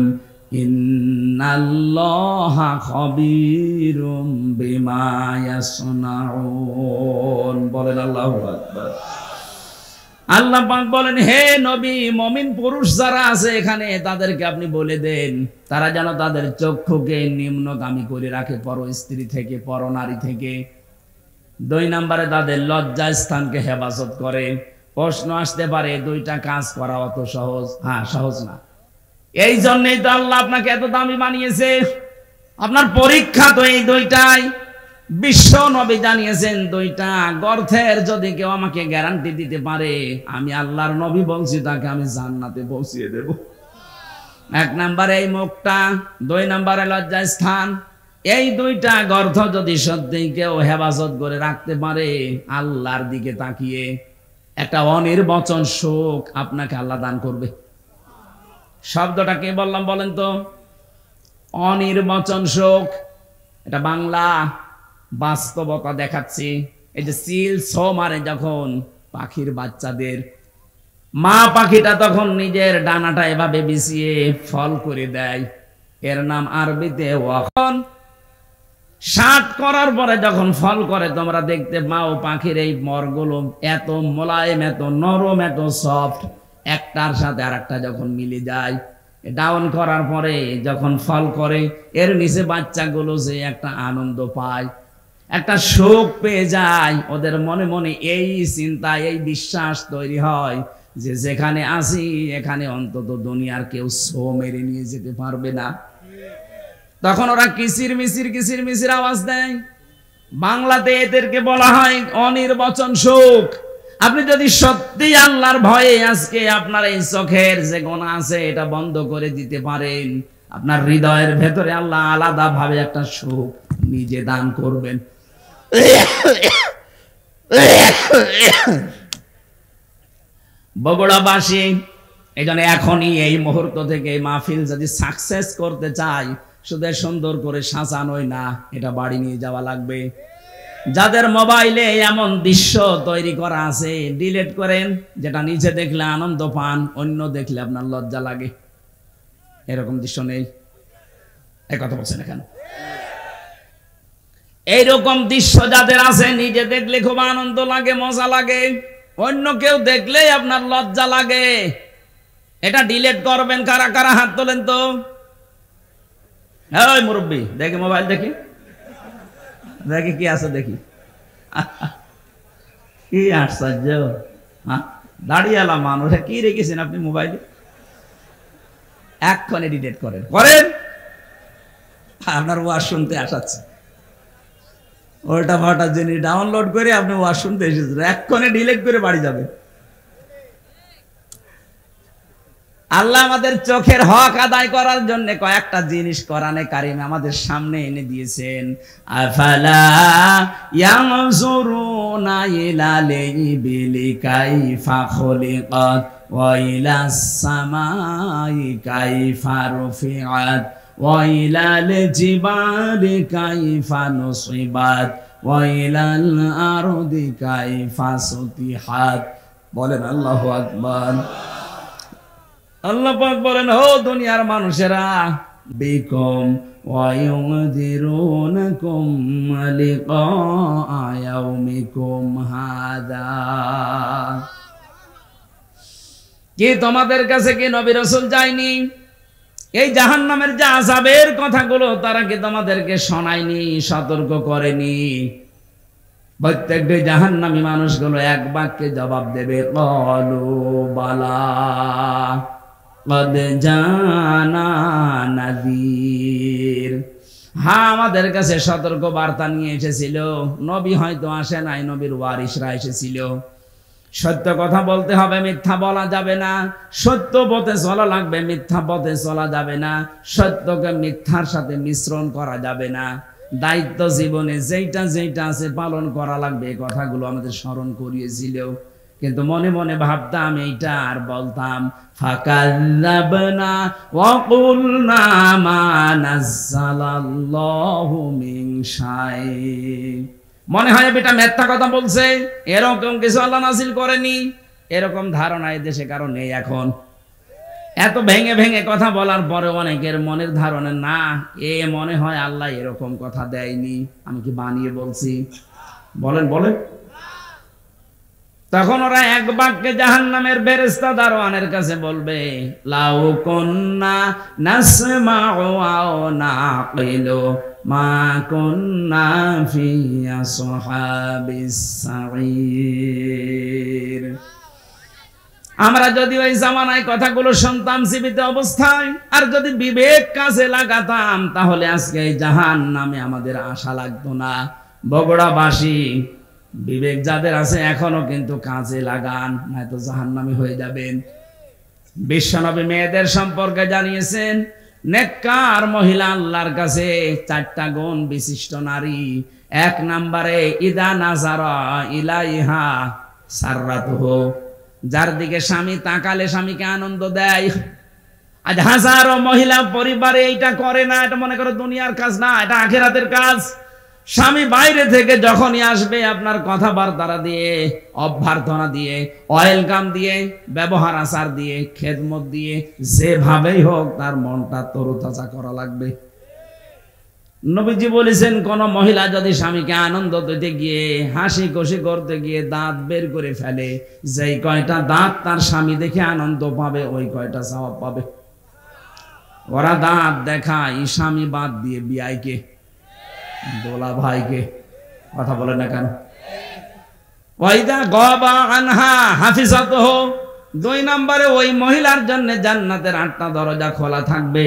ইন্নাল্লাহা খাবীরুম বিমা ইয়াসনাউন। বলেন আল্লাহু আকবার। আল্লাহ পাক বলেন, হে নবী, মুমিন পুরুষ যারা আছে এখানে তাদেরকে আপনি বলে দেন, তারা যেন তাদের চক্ষুকে নিম্নগামী করে রাখে পর স্ত্রী থেকে, পর নারী থেকে। 2 নম্বরে তাদের লজ্জা স্থানকে হেফাজত করে। প্রশ্ন আসতে পারে 2টা কাজ করা অত সহজ? হ্যাঁ, সহজ না। এই জন্যই তো আল্লাহ আপনাকে এত দামি বানিয়েছে। আপনার পরীক্ষা তো এই 2টাই। বিশ্ব নবী জানিয়েছেন 2টা গর্থের যদি কেউ আমাকে গ্যারান্টি দিতে পারে, আমি আল্লাহর নবী বলছি তাকে আমি জান্নাতে পৌঁছিয়ে দেব। 1 নম্বরে এই মুখটা, 2 নম্বরে লজ্জা স্থান। এই 2টা গর্থ যদি সত্যি কেউ হেফাজত করে রাখতে পারে, আল্লাহর দিকে তাকিয়ে একটা অনির্বচন সুখ আপনাকে আল্লাহ দান করবে। শব্দটা কে বললাম বলেন তো? অনির্বচন সুখ। এটা বাংলা, বাস্তবতা দেখাচ্ছি। এই যে সিল ছো মারে যখন পাখির বাচ্চাদের, মা পাখিটা তখন নিজের ডানাটা এভাবে বিছিয়ে ফল করে দেয়, এর নাম আরবিতে ওয়াখন। 60 করার পরে যখন ফল করে, তোমরা দেখতে পাও পাখির এই মরগুলো এত মোলায়েম, এত নরম, এত সফট, একটার সাথে আরেকটা যখন মিলে যায়, ডাউন করার পরে যখন ফল করে, এর নিচে বাচ্চাগুলো যে একটা আনন্দ পায়, একটা সুখ পেয়ে যায়, ওদের মনে মনে এই চিন্তা, এই বিশ্বাস তৈরি হয় যে যেখানে আসি এখানে অন্তত দুনিয়ার কেউ ছো মেরে নিয়ে যেতে পারবে না। তখন ওরা কিচির মিচির আওয়াজ দেয়। বাংলাতে এদেরকে বলা হয় অনির্বচন সুখ। আপনি যদি সত্যি আল্লাহর ভয়ে আজকে আপনার এই চোখের যে গোনা আছে এটা বন্ধ করে দিতে পারেন, আপনার হৃদয়ের ভেতরে আল্লাহ আলাদা ভাবে একটা সুখ নিজে দান করবেন। বগুড়াবাসী এই জন্য এখনই এই মুহূর্ত থেকে মাহফিল যদি সাকসেস করতে চাই, শুধু সুন্দর করে সাজানোই না, এটা বাড়ি নিয়ে যাওয়া লাগবে। যাদের মোবাইলে এমন দৃশ্য তৈরি করা আছে, ডিলিট করেন। যেটা নিচে দেখলে আনন্দ পান, অন্য দেখলে আপনার লজ্জা লাগে। এরকম দৃশ্য নেই? এই কথা বলছেন এখানে? এইরকম দৃশ্য যাদের আছে, নিজে দেখলে খুব আনন্দ লাগে, মজা লাগে, অন্য কেউ দেখলেই আপনার লজ্জা লাগে। এটা ডিলিট করবেন। কারা কারা হাত তোলেন তো? ওই মুরব্বী, দেখি মোবাইল, দেখি দেখি কি আছে, দেখি। কি আশ্চর্য! দাঁড়িয়ালা মানুষ, কি রেখেছেন আপনি মোবাইলে? এক্ষণে ডিলিট করেন। আপনার ওয়াজ শুনতে আসাচ্ছে, ওটা ফাটা জিনিস ডাউনলোড করে আপনি ওয়াজ শুনতে এসেছেন, এক্ষণে ডিলিট করে বাড়ি যাবে। আল্লাহ আমাদের চোখের হক আদায় করার জন্য কয়েকটা জিনিস কোরআনে কারিমে আমাদের সামনে এনে দিয়েছেন। আফালা ইয়ানজুরুনা ইলাল ইবিলি কাইফা খুলিকাত ওয়া ইলাস সামাই কাইফা রুফিআত ওয়া ইলাল জিবালি কাইফা নুসিবাত ওয়া ইলাল আরদি কাইফা সুতিহাত। বলেন আল্লাহু আকবার। আল্লাহ পাক বলেন, ও দুনিয়ার মানুষেরা, বিকুম ওয়া ইউনযিরুনাকুম লিকা ইয়াউমিকুম হাদা। কি তোমাদের কাছে কি নবী রাসূল যায়নি? এই জাহান্নামের যে আযাবের কথাগুলো তারা কি তোমাদেরকে শোনায়নি, সতর্ক করেনি? প্রত্যেকটি জাহান্নামী মানুষগুলো এক বাক্যে জবাব দেবে, ক্বালু বালা কদ জানা নাযীর। হ্যাঁ, আমাদের কাছে সতর্ক বার্তা নিয়ে এসেছিল। নবী হয়তো আসে নাই, নবীর ওয়ারিসরা এসেছিল। সত্য কথা বলতে হবে, মিথ্যা বলা যাবে না। সত্য পথে চলা লাগবে, মিথ্যা পথে চলা যাবে না। সত্যকে মিথ্যার সাথে মিশ্রণ করা যাবে না। দায়িত্ব জীবনে যেইটা যেইটা আছে পালন করা লাগবে, এই কথাগুলো আমাদের স্মরণ করিয়েছিল। কিন্তু মনে মনে ভাবতাম এইটা, আর বলতাম ফাকাল্লাবনা ওয়া কুলনা মা নাযালাল্লাহু মিন শাই। মনে হয় বেটা মিথ্যা কথা বলছে, এরকম কিছু আল্লাহ নাযিল করেনি। এরকম ধারণা এই দেশে কারো নেই এখন। এত ভেঙে ভেঙে কথা বলার পরে অনেকের মনের ধারণা, না, এ মনে হয় আল্লাহ এরকম কথা দেয়নি, আমি কি বানিয়ে বলছি? বলেন বলেন। তখন ওরা এক বাক্যে জাহান্নামের ফেরেশতা দারোয়ানের কাছে বলবে, লাউ কুন্না নাসমাউ আও নাকিলু মা কুন্না ফি আসহাবিস সাঈর। আমরা যদি ওই জামানায় কথাগুলো শুনতাম জীবিত অবস্থায়, আর যদি বিবেক কাজে লাগাতাম, তাহলে আজকে এই জাহান্নামে আমাদের আশা লাগতো না। বগুড়াবাসী, বিবেক যাদের আছে এখনো কিন্তু কাজে লাগান, নয়তো জাহান্নামী হয়ে যাবেন। বিশ্বনবী মেয়েদের সম্পর্কে জানিয়েছেন, নেককার মহিলা আল্লাহর কাছে 4টা গুণ বিশিষ্ট নারী। 1 নম্বরে ইদা নাজারা ইলাইহা সাররাতুহু, যার দিকে স্বামী তাকালে স্বামীকে আনন্দ দেয়। আজ হাজারো মহিলা পরিবারে এইটা করে না। এটা মনে করো দুনিয়ার কাজ না, এটা আখিরাতের কাজ। স্বামী বাইরে থেকে যখনই আসবে, আপনার কথাবার্তা দিয়ে, অভ্যর্থনা দিয়ে, ওয়েলকাম দিয়ে, ব্যবহার আচার দিয়ে, খেদমত দিয়ে, যেভাবেই হোক তার মনটা তরুতাজা করা লাগবে। নবীজি বলেছেন, কোন মহিলা যদি স্বামীকে আনন্দ দিতে গিয়ে, হাসি খুশি করতে গিয়ে দাঁত বের করে ফেলে, যেই কয়টা দাঁত তার স্বামী দেখে আনন্দ পাবে, ওই কয়টা সওয়াব পাবে। ওরা দাঁত দেখায় স্বামী বাদ দিয়ে বিয়াইকে, দোলা ভাইকে। কথা বলে না কেন? ওয়াইদা গাবা আনহা হাফিজাতুহু, 2 নম্বরে ওই মহিলার জন্য জান্নাতের 8টা দরজা খোলা থাকবে।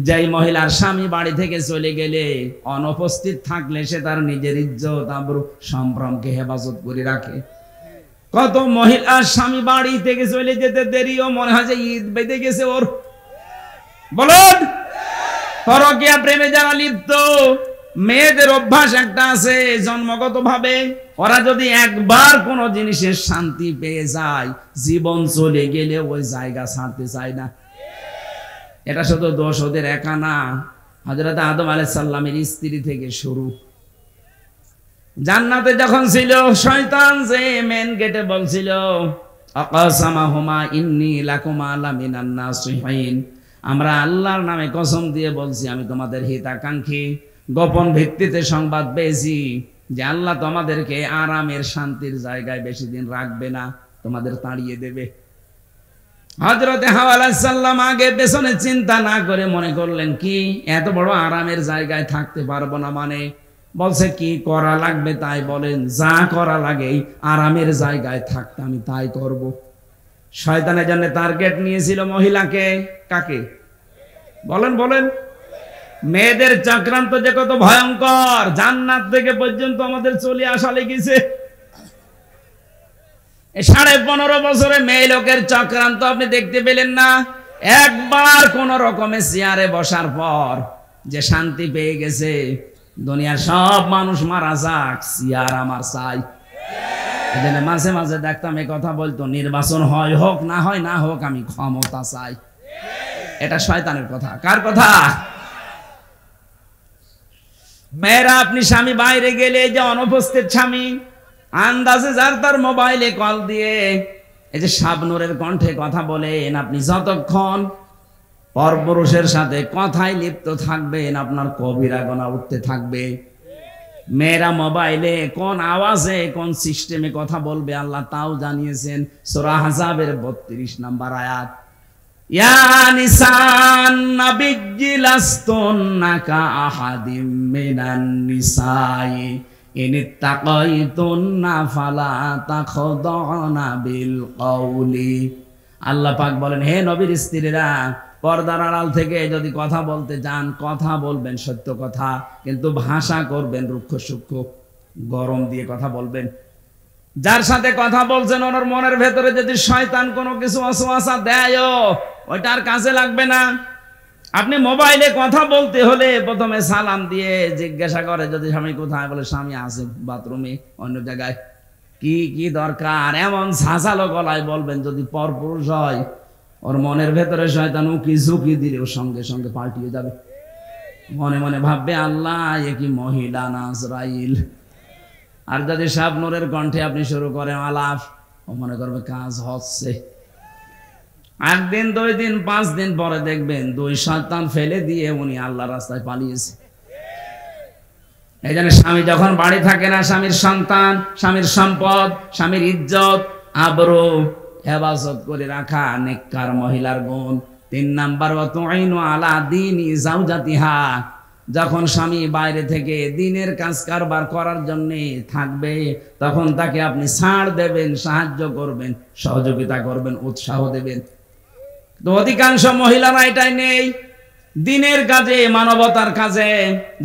যেই মহিলার স্বামী বাড়ি থেকে চলে গেলে, অনুপস্থিত থাকলে সে তার নিজের ইজ্জত আবরু সম্ভ্রমকে হেফাজত করে রাখে। কত মহিলা স্বামী বাড়ি থেকে চলে যেতে দেরিও মনে হয় যে ঈদ বেঁধে গেছে ওর। বলুন, পরকীয়া প্রেমে যারা লিপ্ত, মেয়েদের অভ্যাস একটা আছে জন্মগত ভাবে, ওরা যদি একবার কোন জিনিসের শান্তি পেয়ে যায়, জীবন চলে গেলে ওই জায়গা ছাড়তে চায় না। এটা শুধু দোষ ওদের একা না, হযরত আদম আলাইহিস সালামের স্ত্রী থেকে শুরু। জান্নাতে যখন ছিল, শয়তান যে মেন গেটে বলছিল, আকাসামাহুমা ইন্নী লাকুমা লামিনান নাসিহিন, আমরা আল্লাহর নামে কসম দিয়ে বলছি আমি তোমাদের হিতাকাঙ্ক্ষী। গোপন ভিত্তিতে সংবাদ পেয়েছি যে আল্লাহ তোমাদেরকে আরামের শান্তির জায়গায় বেশি দিন রাখবে না, তোমাদের তাড়িয়ে দেবে। হযরত হাওয়া আলাইহিস সালাম আগে পেছনে চিন্তা না করে মনে করলেন, কি এত বড় আরামের জায়গায় থাকতে পারবো না? মানে বলছে কি করা লাগবে তাই বলেন, যা করা লাগে আরামের জায়গায় থাকতে আমি তাই করব। শয়তানের জন্য টার্গেট নিয়েছিল মহিলাকে। কাকে? বলেন বলেন। মেয়েদের চক্রান্ত যে কত ভয়ঙ্কর, জান্নাত থেকে পর্যন্ত আমাদের চলে আসা লেগেছে। 15.5 বছরে মেয়ে লোকের চক্রান্ত আপনি দেখতে পেলেন না? একবার কোন রকমে চেয়ারে বসার পর যে শান্তি পেয়ে গেছে, দুনিয়ার সব মানুষ মারা যাক, চেয়ার আমার চাই। এজন্য মাঝে মাঝে দেখতাম এই কথা বলতো, নির্বাচন হয় হোক না হয় না হোক, আমি ক্ষমতা চাই। এটা শয়তানের কথা। কার কথা? মেয়েরা, আপনি স্বামী বাইরে গেলে যে অনুপস্থিত স্বামী আন্দাজে যার তার মোবাইলে কল দিয়ে এই যে শাবনূরের কণ্ঠে কথা বলেন, আপনি যতক্ষণ পরপুরুষের সাথে কথায় লিপ্ত থাকবেন আপনার কবিরা গুনাহ উঠতে থাকবে। মেয়েরা মোবাইলে কোন আওয়াজে কোন সিস্টেমে কথা বলবে আল্লাহ তাও জানিয়েছেন। সূরা আহজাবের 32 নম্বর আয়াত, ইয়া নিসান নাবিয়্যি লাস্তুন্না কা আহাদিম মিনান নিসাই ইনিত্তাকাইতুন্না ফালা তাখদাউনা বিল কওলি। আল্লাহ পাক বলেন, হে নবীর স্ত্রীরা, পর্দার আড়াল থেকে যদি কথা বলতে চান, কথা বলবেন সত্য কথা, কিন্তু ভাষা করবেন রুক্ষ সূক্ষ্ম, গরম দিয়ে কথা বলবেন। যার সাথে কথা বলছেন ওনার মনের ভেতরে যদি শয়তান কোনো কিছু ওয়াসওয়াসা দেয়, ওইটার কাজে লাগবে না। আপনি মোবাইলে কথা বলতে হলে প্রথমে সালাম দিয়ে জিজ্ঞাসা করে, যদি স্বামী কোথায়, বলে স্বামী আছে বাথরুমে, অন্য জায়গায়। কি কি দরকার এমন ঝাঁঝালো গলায় বলবেন। যদি পরপুরুষ হয়, ওর মনের ভেতরে শয়তান উকি ঝুঁকি দিলে ওর সঙ্গে সঙ্গে পাল্টিয়ে যাবে। মনে মনে ভাববে, আল্লাহ এ কি মহিলা না আজরাইল। আর যদি শাবনূরের কণ্ঠে আপনি শুরু করেন আলাপ, ও মনে করবে কাজ হচ্ছে। 8 দিন 2 দিন 5 দিন পরে দেখবেন 2 শয়তান ফেলে দিয়ে উনি আল্লাহ রাস্তায় পালিয়েছে। এই জন্য স্বামী যখন বাড়ি থাকে না, স্বামীর সন্তান, স্বামীর সম্পদ, স্বামীর ইজ্জত আবরু হেফাজত করে রাখা নেককার মহিলার গুণ। 3 নাম্বার, ওয়াতুইনু আলা দীনি যাওজাতিহা। যখন স্বামী বাইরে থেকে দিনের কাজ কারবার করার জন্য থাকবে, তখন তাকে আপনি ছাড় দেবেন, সাহায্য করবেন, সহযোগিতা করবেন, উৎসাহ দেবেন। তো অধিকাংশ মহিলারা এটাই নেই। দিনের কাজে, মানবতার কাজে,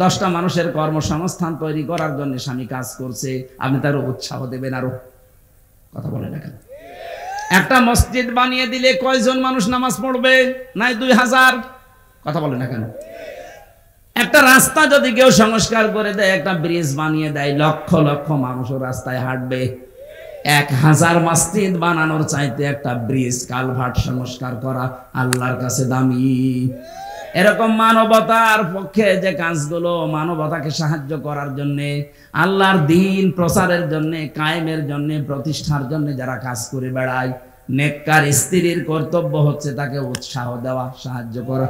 10টা মানুষের কর্মসংস্থান তৈরি করার জন্য স্বামী কাজ করছে, আপনি তার উৎসাহ দেবেন। আরো কথা বলে না কেন? একটা মসজিদ বানিয়ে দিলে কয়জন মানুষ নামাজ পড়বে? নাই 2000। কথা বলে না কেন? একটা রাস্তা যদি কেউ সংস্কার করে দেয়, একটা ব্রিজ বানিয়ে দেয়, লক্ষ লক্ষ মানুষও রাস্তায় হাঁটবে। 1000 মসজিদ বানানোর চাইতে একটা ব্রিজ কালভার্ট সংস্কার করা আল্লাহর কাছে দামি। এরকম মানবতার পক্ষে যে কাজগুলো, মানবতাকে সাহায্য করার জন্য, আল্লাহর দ্বীন প্রচারের জন্য, কায়েমের জন্য, প্রতিষ্ঠার জন্য যারা কাজ করে বেড়ায়, নেককার স্ত্রীর কর্তব্য হচ্ছে তাকে উৎসাহ দেওয়া, সাহায্য করা।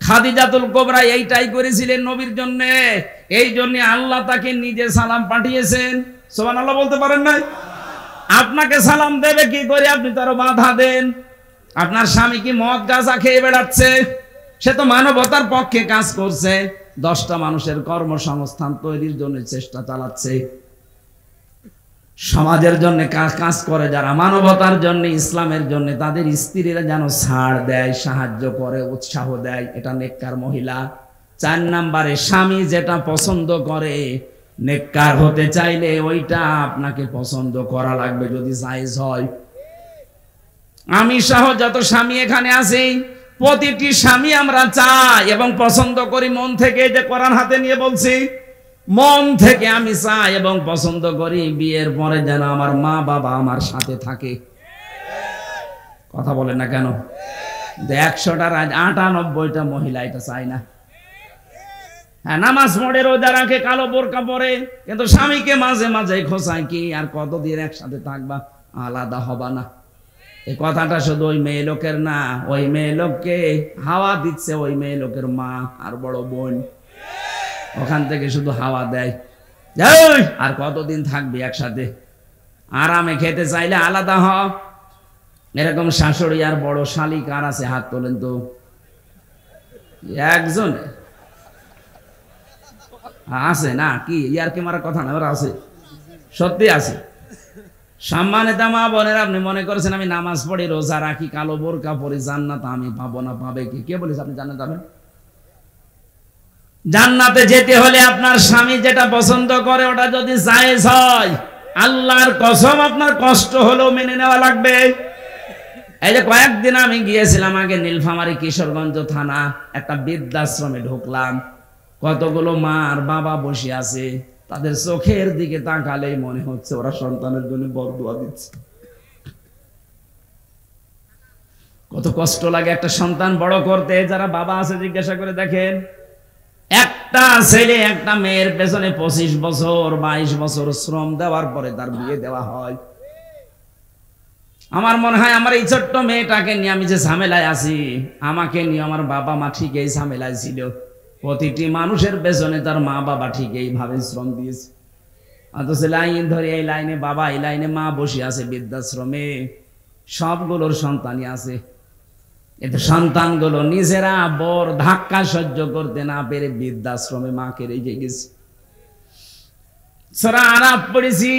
খাদিজাতুল কুবরা এইটাই করেছিলেন নবীর জন্য। এই জন্য আল্লাহ তাকে নিজে সালাম পাঠিয়েছেন। সুবহানাল্লাহ বলতে পারেন না? আপনাকে সালাম দেবে কি করে? আপনি তার বাধা দেন। আপনার স্বামী কি মদ গাঁজা খেয়ে বেড়াচ্ছে? সে তো মানবতার পক্ষে কাজ করছে, 10টা মানুষের কর্মসংস্থান তৈরির জন্য চেষ্টা চালাচ্ছে। সমাজের জন্য কাজ করে যারা, মানবতার জন্য, ইসলামের জন্য, তাদের স্ত্রীরা যেন ছাড় দেয়, সাহায্য করে, উৎসাহ দেয়। এটা নেককার মহিলা। 4 নাম্বারে, স্বামী যেটা পছন্দ করে, নেককার হতে চাইলে ওইটা আপনাকে পছন্দ করা লাগবে যদি জায়েজ হয়। আমি সহ যত স্বামী এখানে আছি, প্রতিটি স্বামী আমরা চাই এবং পছন্দ করি মন থেকে। যে কোরআন হাতে নিয়ে বলছি, মন থেকে আমি চাই এবং পছন্দ করি বিয়ের পরে যেন আমার মা বাবা আমার সাথে থাকে। কথা বলে না কেন? 100টার 98টা মহিলা এটা চায় না। হ্যাঁ, নামাজ পড়ে, রোজা রাখে, কালো বোরকা পরে, কিন্তু স্বামীকে মাঝে মাঝে খোঁচায়, কি আর কতদিন একসাথে থাকবা, আলাদা হবা না। এই কথাটা শুধু ওই মেয়ে লোকের না, ওই মেয়ে লোককে হাওয়া দিচ্ছে ওই মেয়ে লোকের মা আর বড় বোন। ওখান থেকে শুধু হাওয়া দেয়, আর কতদিন থাকবি একসাথে, আরামে খেতে চাইলে আলাদা হ। এরকম শাশুড়ি আর বড় শালি কার আছে? হাত তোলেন তো। একজন আছে না? কি ইয়ার কি মারার কথা না, ওরা আছে, সত্যি আছে। সম্মানিত মা বোনেরা, আপনি মনে করেছেন আমি নামাজ পড়ি, রোজা রাখি, কালো বোরকা পরি, জান্নাত আমি পাবো না? পাবে কি? কে বলেছে আপনি জান্নাত পাবেন? জান্নাতে যেতে হলে আপনার স্বামী যেটা পছন্দ করে ওটা যদি জায়েজ হয়, আল্লাহর কসম আপনার কষ্ট হলেও মেনে নেওয়া লাগবে। এই যে কয়েকদিন আমি গিয়েছিলাম আগে নীলফামারী কিশোরগঞ্জ থানা, একটা বৃদ্ধাশ্রমে ঢুকলাম। কতগুলো মা আর বাবা বসে আছে, তাদের চোখের দিকে তাকালেই মনে হচ্ছে ওরা সন্তানের জন্য বদদুয়া দিচ্ছে। কত কষ্ট লাগে একটা সন্তান বড় করতে। যারা বাবা আছে জিজ্ঞাসা করে দেখেন, একটা ছেলে একটা মেয়ের পেছনে 25 বছর 22 বছর শ্রম দেওয়ার পরে তার বিয়ে দেওয়া হয়। আমার মনে হয় আমার এই ছোট্ট মেয়েটাকে নিয়ে আমি যে ঝামেলায় আছি, আমাকে নিয়ে আমার বাবা মা ঠিক এই ঝামেলায় ছিল। প্রতিটি মানুষের পেছনে তার মা বাবা ঠিক এইভাবে শ্রম দিয়েছে। অথচ লাইন ধরে এই লাইনে বাবা, এই লাইনে মা বসে আছে বৃদ্ধাশ্রমে, সবগুলোর সন্তানই আছে। এতে সন্তানগুলো নিজেরা বড় ধাক্কা সহ্য করতে না পেরে বৃদ্ধাশ্রমে মাকে রেখে গেছে। সূরা আরাফ পড়েছি।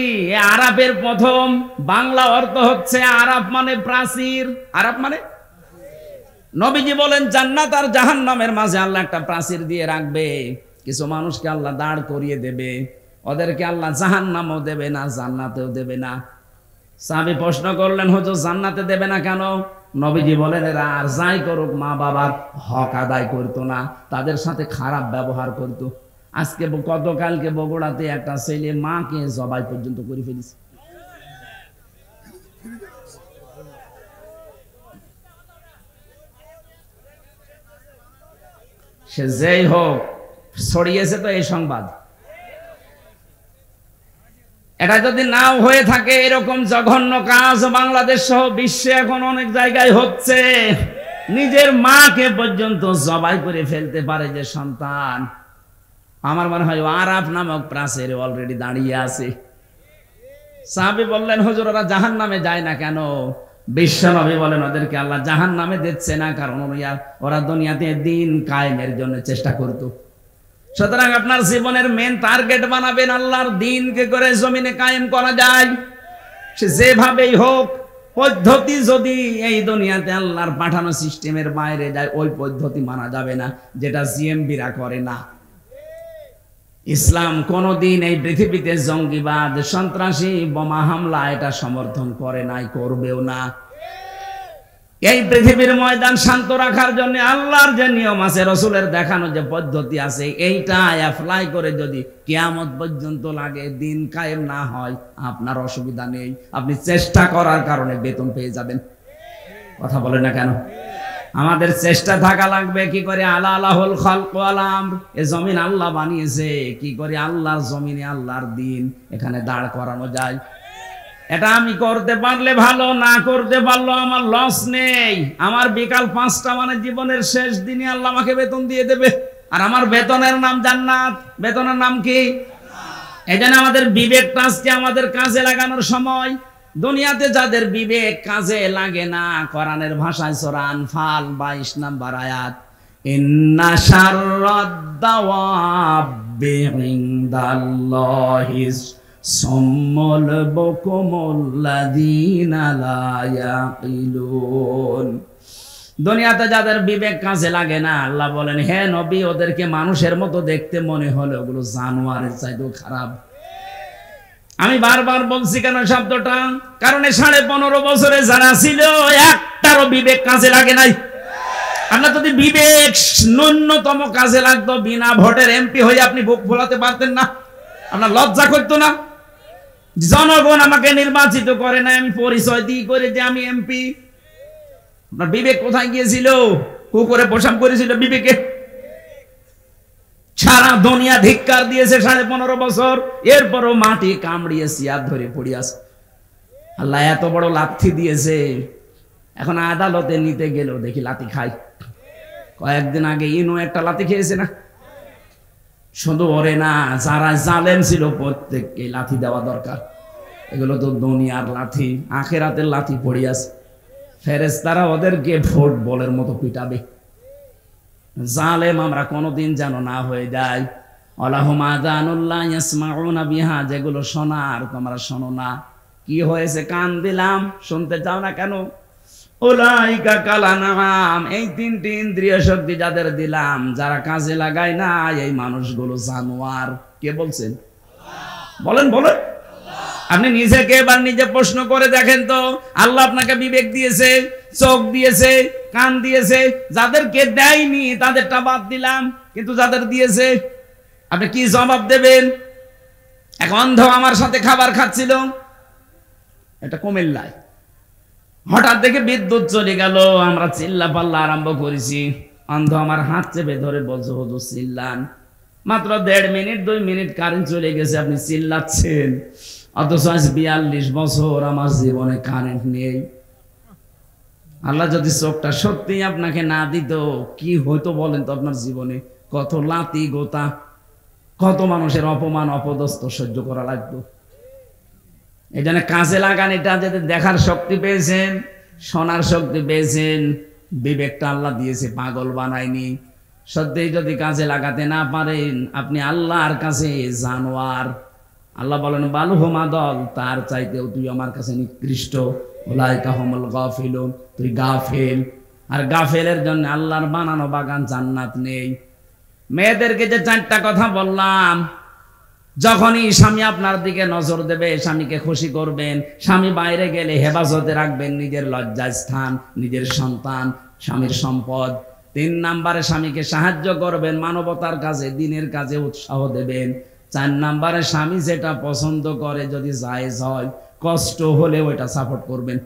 আরাফের প্রথম বাংলা অর্থ হচ্ছে আরাফ মানে প্রাচীর। আরাফ মানে নবীজি বলেন জান্নাত আর জাহান্নামের মাঝে আল্লাহ একটা প্রাচীর দিয়ে রাখবে। কিছু মানুষকে আল্লাহ দাঁড় করিয়ে দেবে, ওদেরকে আল্লাহ জাহান্নামও দেবে না, জান্নাতেও দেবে না। সাহাবী প্রশ্ন করলেন, হুজুর জান্নাতে দেবে না কেন? নবীজি বলেন এরা আর যাই করুক মা বাবার হক আদায় করতো না, তাদের সাথে খারাপ ব্যবহার করতো। আজকে গতকালকে বগুড়াতে একটা ছেলে মাকে জবাই পর্যন্ত করে ফেলেছে। সে যেই হোক ছড়িয়েছে তো এই সংবাদ। এটা যদি নাও হয়ে থাকে, এরকম জঘন্য কাজ বাংলাদেশ সহ বিশ্বে এখন অনেক জায়গায় হচ্ছে। নিজের মাকে পর্যন্ত জবাই করে ফেলতে পারে যে সন্তান। আমার মনে হয় আরাফ নামক প্রাচীরে অলরেডি দাঁড়িয়ে আছে। সাহাবী বললেন, হুজুর ওরা জাহান্নামে যায় না কেন? বিশ্বনবী বলেন ওদেরকে আল্লাহ জাহান্নামে দিচ্ছে না, কারণ ওরা দুনিয়াতে দিন কায়েমের জন্য চেষ্টা করত। সুতরাং আপনার জীবনের মেন টার্গেট বানাবেন আল্লাহর দিনকে করে জমিনে কায়েম করা যায়। সে যেভাবেই হোক, পদ্ধতি যদি এই দুনিয়াতে আল্লাহর পাঠানো সিস্টেমের বাইরে যায়, ওই পদ্ধতি মানা যাবে না, যেটা জিএমবিরা করে না। ইসলাম কোনদিন এই পৃথিবীতে জঙ্গিবাদ, সন্ত্রাসী, বোমা হামলা এটা সমর্থন করে নাই, করবেও না। এই পৃথিবীর ময়দান শান্ত রাখার জন্য আল্লাহর যে নিয়ম আছে, রসুলের দেখানো যে পদ্ধতি আছে, এইটা অ্যাপ্লাই করে যদি কিয়ামত পর্যন্ত লাগে, দিন কায়েম না হয়, আপনার অসুবিধা নেই, আপনি চেষ্টা করার কারণে বেতন পেয়ে যাবেন। কথা বলে না কেন? আমাদের চেষ্টা থাকা লাগবে। কি করে আলা আলাহুল খালক ওয়াল আমর, এ জমিন আল্লাহ বানিয়েছে, কি করে আল্লাহর জমিনে আল্লাহর দিন এখানে দাঁড় করানো যায়। এটা আমি করতে পারলে ভালো, না করতে পারলো আমার লস নেই। আমার বিকাল 5টা মানে জীবনের শেষ দিনে আল্লাহ আমাকে বেতন দিয়ে দেবে, আর আমার বেতনের নাম জান্নাত। বেতনের নাম কি? এই জন্য আমাদের বিবেকটা আজকে আমাদের কাজে লাগানোর সময়। দুনিয়াতে যাদের বিবেক কাজে লাগে না, কোরআনের ভাষায় সূরা আনফাল 22 নম্বর আয়াত, ইন্না শাররাদ দাওয়াবি ইনদাল্লাহিস সুম্মুল বুকুমুল্লাযীনা লা ইয়াকিলুন। দুনিয়াতে যাদের বিবেক কাজে লাগে না, আল্লাহ বলেন হে নবী ওদেরকে মানুষের মতো দেখতে মনে হলে ওগুলো জানোয়ারের চাইতেও খারাপ। আমি বারবার বলছি কেন শব্দটা, কারণ 15.5 বছরে যারা ছিল একটারও বিবেক কাজে লাগে নাই। আপনার যদি বিবেক ন্যূনতম কাজে লাগতো, বিনা ভোটের এমপি হয়ে আপনি বুক ফোলাতে পারতেন না? আপনার লজ্জা করতো না? জনগণ আমাকে নির্বাচিত করে না, আমি পরিচয় দিই করে যে আমি এমপি। আপনার বিবেক কোথায় গিয়েছিল? কুকুরে প্রসাব করেছিল বিবেকে? সারা দুনিয়া ধিক্কার দিয়েছে 15.5 বছর, এরপরও মাটি কামড়িয়ে সিয়ার ধরে পড়ে আছে। আল্লাহ এত বড় লাথি দিয়েছে, এখন আদালতে নিতে গেলেও দেখি লাথি খাই। কয়েকদিন আগে ইনো একটা লাথি খেয়েছে না? শুধু ওরে না, যারা জালেম ছিল প্রত্যেককে লাথি দেওয়া দরকার। এগুলো তো দুনিয়ার লাথি, আখেরাতের লাথি পড়ে আছে। ফেরেশতারা ওদেরকে ফুটবলের মতো পিটাবে। জালেম আমরা কোনোদিন যেন না হয়ে যায়। আলাহুম আযানুল্লাহ ইয়াসমাউনা বিহা, যেগুলো শোনার তোমরা শোনো না। কি হয়েছে? কান দিলাম, শুনতে চাও না কেন? উলাইকা কালানাম, এই 3টি ইন্দ্রিয় শক্তি যাদের দিলাম, যারা কাজে লাগায় না, এই মানুষগুলো জানোয়ার। কে বলছেন? বলেন বলেন। আপনি নিজেকে এবার নিজে প্রশ্ন করে দেখেন তো, আল্লাহ আপনাকে বিবেক দিয়েছে, চোখ দিয়েছে, কান দিয়েছে, যাদেরকে দেয়নি তাদেরটা বাদ দিলাম, কিন্তু যাদের দিয়েছে আপনি কি জবাব দেবেন? এক অন্ধ আমার সাথে খাবার খাচ্ছিল, এটা কুমিল্লায়। হঠাৎ দেখে বিদ্যুৎ চলে গেল, আমরা চিল্লা পাল্লা আরম্ভ করেছি। অন্ধ আমার হাত চেপে ধরে বলছে, হুজুর চিল্লান, মাত্র 1.5 মিনিট 2 মিনিট কারেন্ট চলে গেছে, আপনি চিল্লাচ্ছেন। অথচ আজ 42 বছর আমার জীবনে কারেন্ট নেই। আল্লাহ যদি চোখটা সত্যি আপনাকে না দিত, কি হইতো বলেন তো আপনার জীবনে? কত লাতি গোতা, কত মানুষের অপমান অপদস্থ সহ্য করা লাগতো। এই জন্য কাজে লাগান। এটা যদি দেখার শক্তি পেয়েছেন, শোনার শক্তি পেয়েছেন, বিবেকটা আল্লাহ দিয়েছে, পাগল বানায়নি। সত্যি যদি কাজে লাগাতে না পারেন, আপনি আল্লাহর কাছে জানোয়ার। আল্লাহ বলেন, বালুহুমা দল, তার চাইতেও তুই আমার কাছে নিকৃষ্ট। উলাইকা হুমুল গাফিলুন, তুই গাফেল। আর গাফেলের জন্য আল্লাহর বানানো বাগান জান্নাত নেই। মেয়েদেরকে যে 4টা কথা বললাম, যখনই স্বামী আপনার দিকে নজর দেবে, স্বামীকে খুশি করবেন। স্বামী বাইরে গেলে হেফাজতে রাখবেন নিজের লজ্জাস্থান, নিজের সন্তান, স্বামীর সম্পদ। 3 নাম্বারে স্বামীকে সাহায্য করবেন, মানবতার কাজে, দিনের কাজে উৎসাহ দেবেন। 4 নাম্বারে স্বামী যেটা পছন্দ করে যদি জায়েজ হয়, কষ্ট হলে ওইটা সাপোর্ট করবেন।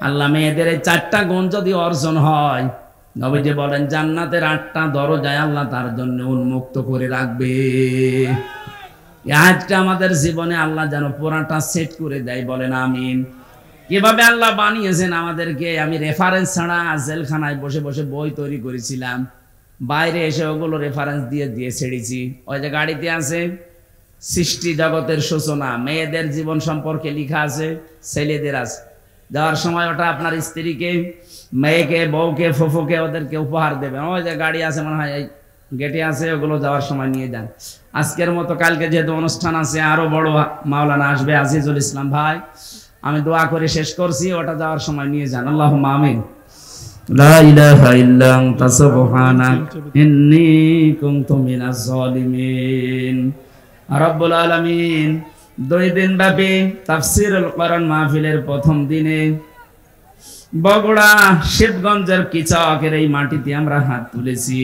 আল্লাহ মেয়েদের এই 4টা গুণ যদি অর্জন হয়, নবীজি বলেন জান্নাতের 8টা দরজায় আল্লাহ তার জন্য উন্মুক্ত করে রাখবে। আজকে আমাদের জীবনে আল্লাহ যেন পুরাটা সেট করে দেয়, বলেন আমিন। কিভাবে আল্লাহ বানিয়েছেন আমাদেরকে, আমি রেফারেন্স ছাড়া জেলখানায় বসে বসে বই তৈরি করেছিলাম, বাইরে এসে ওগুলো রেফারেন্স দিয়ে দিয়ে ছেড়েছি। ওই যে গাড়িতে আছে সৃষ্টি জগতের সূচনা, মেয়েদের জীবন সম্পর্কে লেখা আছে, ছেলেদের আছে। যাওয়ার সময় ওটা আপনার স্ত্রীকে, মেয়েকে, বউকে, ফুফুকে ওদেরকে উপহার দেবেন। ওই যে গাড়ি আছে মনে হয় এই গেটে আছে, ওগুলো যাওয়ার সময় নিয়ে যান। আজকের মতো কালকে যেহেতু অনুষ্ঠান আছে, আরো বড় মাওলানা আসবে, আজিজুল ইসলাম ভাই, আমি দোয়া করে শেষ করছি, ওটা যাওয়ার সময় নিয়ে যান। আল্লাহুম্মা আমিন। লা ইলাহা ইল্লা আনতা সুবহানাক ইন্নী কুনতু মিনাজ জালিমিন। রব্বুল আলামিন 2 দিন ব্যাপী তাফসীরুল কোরআন মাহফিলের প্রথম দিনে বগুড়া শিবগঞ্জের কিচকের এই মাটিতে আমরা হাত তুলেছি।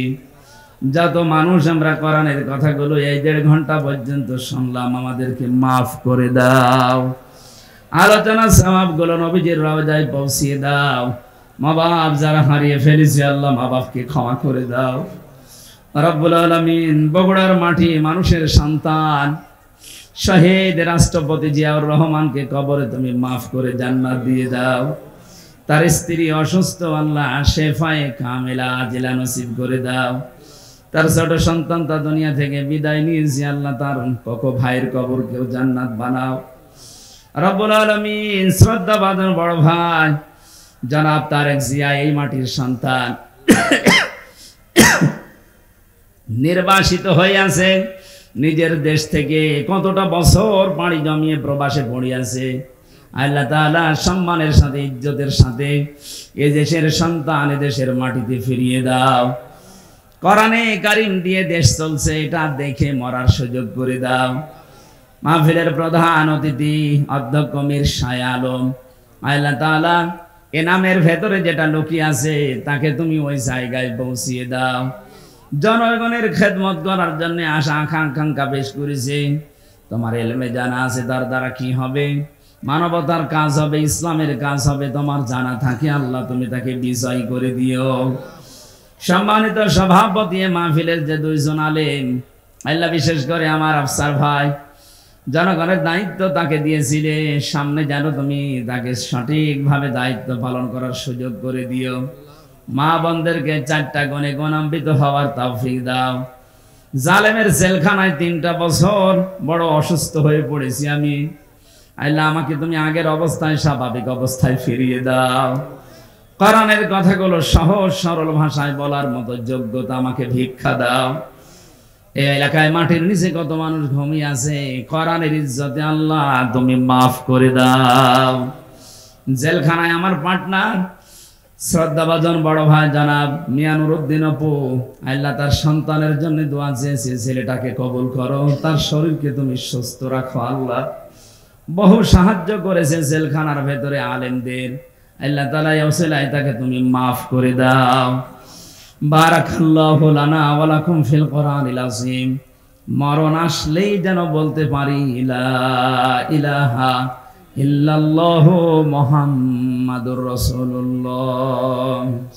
যত মানুষ আমরা কোরআনের কথাগুলো এই 1.5 ঘন্টা পর্যন্ত শুনলাম, আমাদেরকে মাফ করে দাও। আলোচনা সওয়াবগুলো নবীজির রওজায় পৌঁছিয়ে দাও। মা বাপ যারা হারিয়ে ফেলেছে, আল্লাহ মা বাপকে ক্ষমা করে দাও। রব্বুল আলামিন বগুড়ার মাটি মানুষের সন্তান শহীদ রাষ্ট্রপতি জিয়াউর রহমানকে কবরে তুমি মাফ করে জান্নাত দিয়ে দাও। তার স্ত্রী অসুস্থ, আল্লাহ শেফায়ে কামিলা আজিলা নসিব করে দাও। তার ছোট সন্তান তা দুনিয়া থেকে বিদায় নিয়েছে, আল্লাহ তার কোকো ভাইয়ের কবরকেও জান্নাত বানাও। রব্বুল আলামিন শ্রদ্ধাভাজন বড় ভাই জনাব তারেক জিয়া এই মাটির সন্তান, নির্বাসিত হয়ে আছে নিজের দেশ থেকে, কতটা বছর পাড়ি জমিয়ে প্রবাসে পড়ে আছে। আল্লাহ তাআলা সম্মানের সাথে, ইজ্জতের সাথে এ দেশের সন্তান এ দেশের মাটিতে ফিরিয়ে দাও। কোরআনে কারীম দিয়ে দেশ চলছে, এটা দেখে মরার সুযোগ করে দাও। মাহফিলের প্রধান অতিথি অধ্যক্ষ মীর শাহ আলম, আল্লাহ তাআলা এ নামের ভেতরে যেটা লুকিয়ে আছে তাকে তুমি ওই জায়গায় পৌঁছিয়ে দাও। জনগণের খেদমত করার জন্য আশা আকাঙ্ক্ষা পেশ করেছে, তোমার ইলমে জানা আছে তার দ্বারা কি হবে, মানবতার কাজ হবে, ইসলামের কাজ হবে, তোমার জানা থাকে। আল্লাহ তুমি তাকে বিজয় করে দিও। সম্মানিত সভাপতি মাহফিলের যে 2 জন আলেম, আল্লাহ বিশেষ করে আমার আফসার ভাই, জনগণের দায়িত্ব তাকে দিয়েছিলে, সামনে যেন তুমি তাকে সঠিকভাবে দায়িত্ব পালন করার সুযোগ করে দিও। মা বোনদেরকে 4টা গুণে গুণান্বিত হওয়ার তৌফিক দাও। জালেমের জেলখানায় 3টা বছর বড় অসুস্থ হয়ে পড়েছি আমি, আল্লাহ আমাকে তুমি আগের অবস্থায়, স্বাভাবিক অবস্থায় ফিরিয়ে দাও। কোরআনের কথাগুলো সহজ সরল ভাষায় বলার মতো যোগ্যতা আমাকে ভিক্ষা দাও। এই এলাকায় মাটির নিচে কত মানুষ ঘুমিয়ে আছে, কোরআনের ইজ্জতে আল্লাহ তুমি মাফ করে দাও। জেলখানায় আমার পার্টনার শ্রদ্ধাভাজন বড় ভাই জনাব মিয়া নুরউদ্দিন আপু, আল্লাহ তার সন্তানের জন্য দোয়া চেয়েছে, ছেলেটাকে কবুল করো, তার শরীরকে তুমি সুস্থ রাখো। আল্লাহ বহু সাহায্য করেছে জেলখানার ভেতরে আলেমদের, আল্লাহ তাআলা এই ওসিলায় তাকে তুমি মাফ করে দাও। বারাকাল্লাহু লানা ওয়া লাকুম ফিল কোরআনিল আযীম। মরণ আসলেই যেন বলতে পারি লা ইলাহা ইল্লাল্লাহু মুহাম্মাদুর রাসূলুল্লাহ।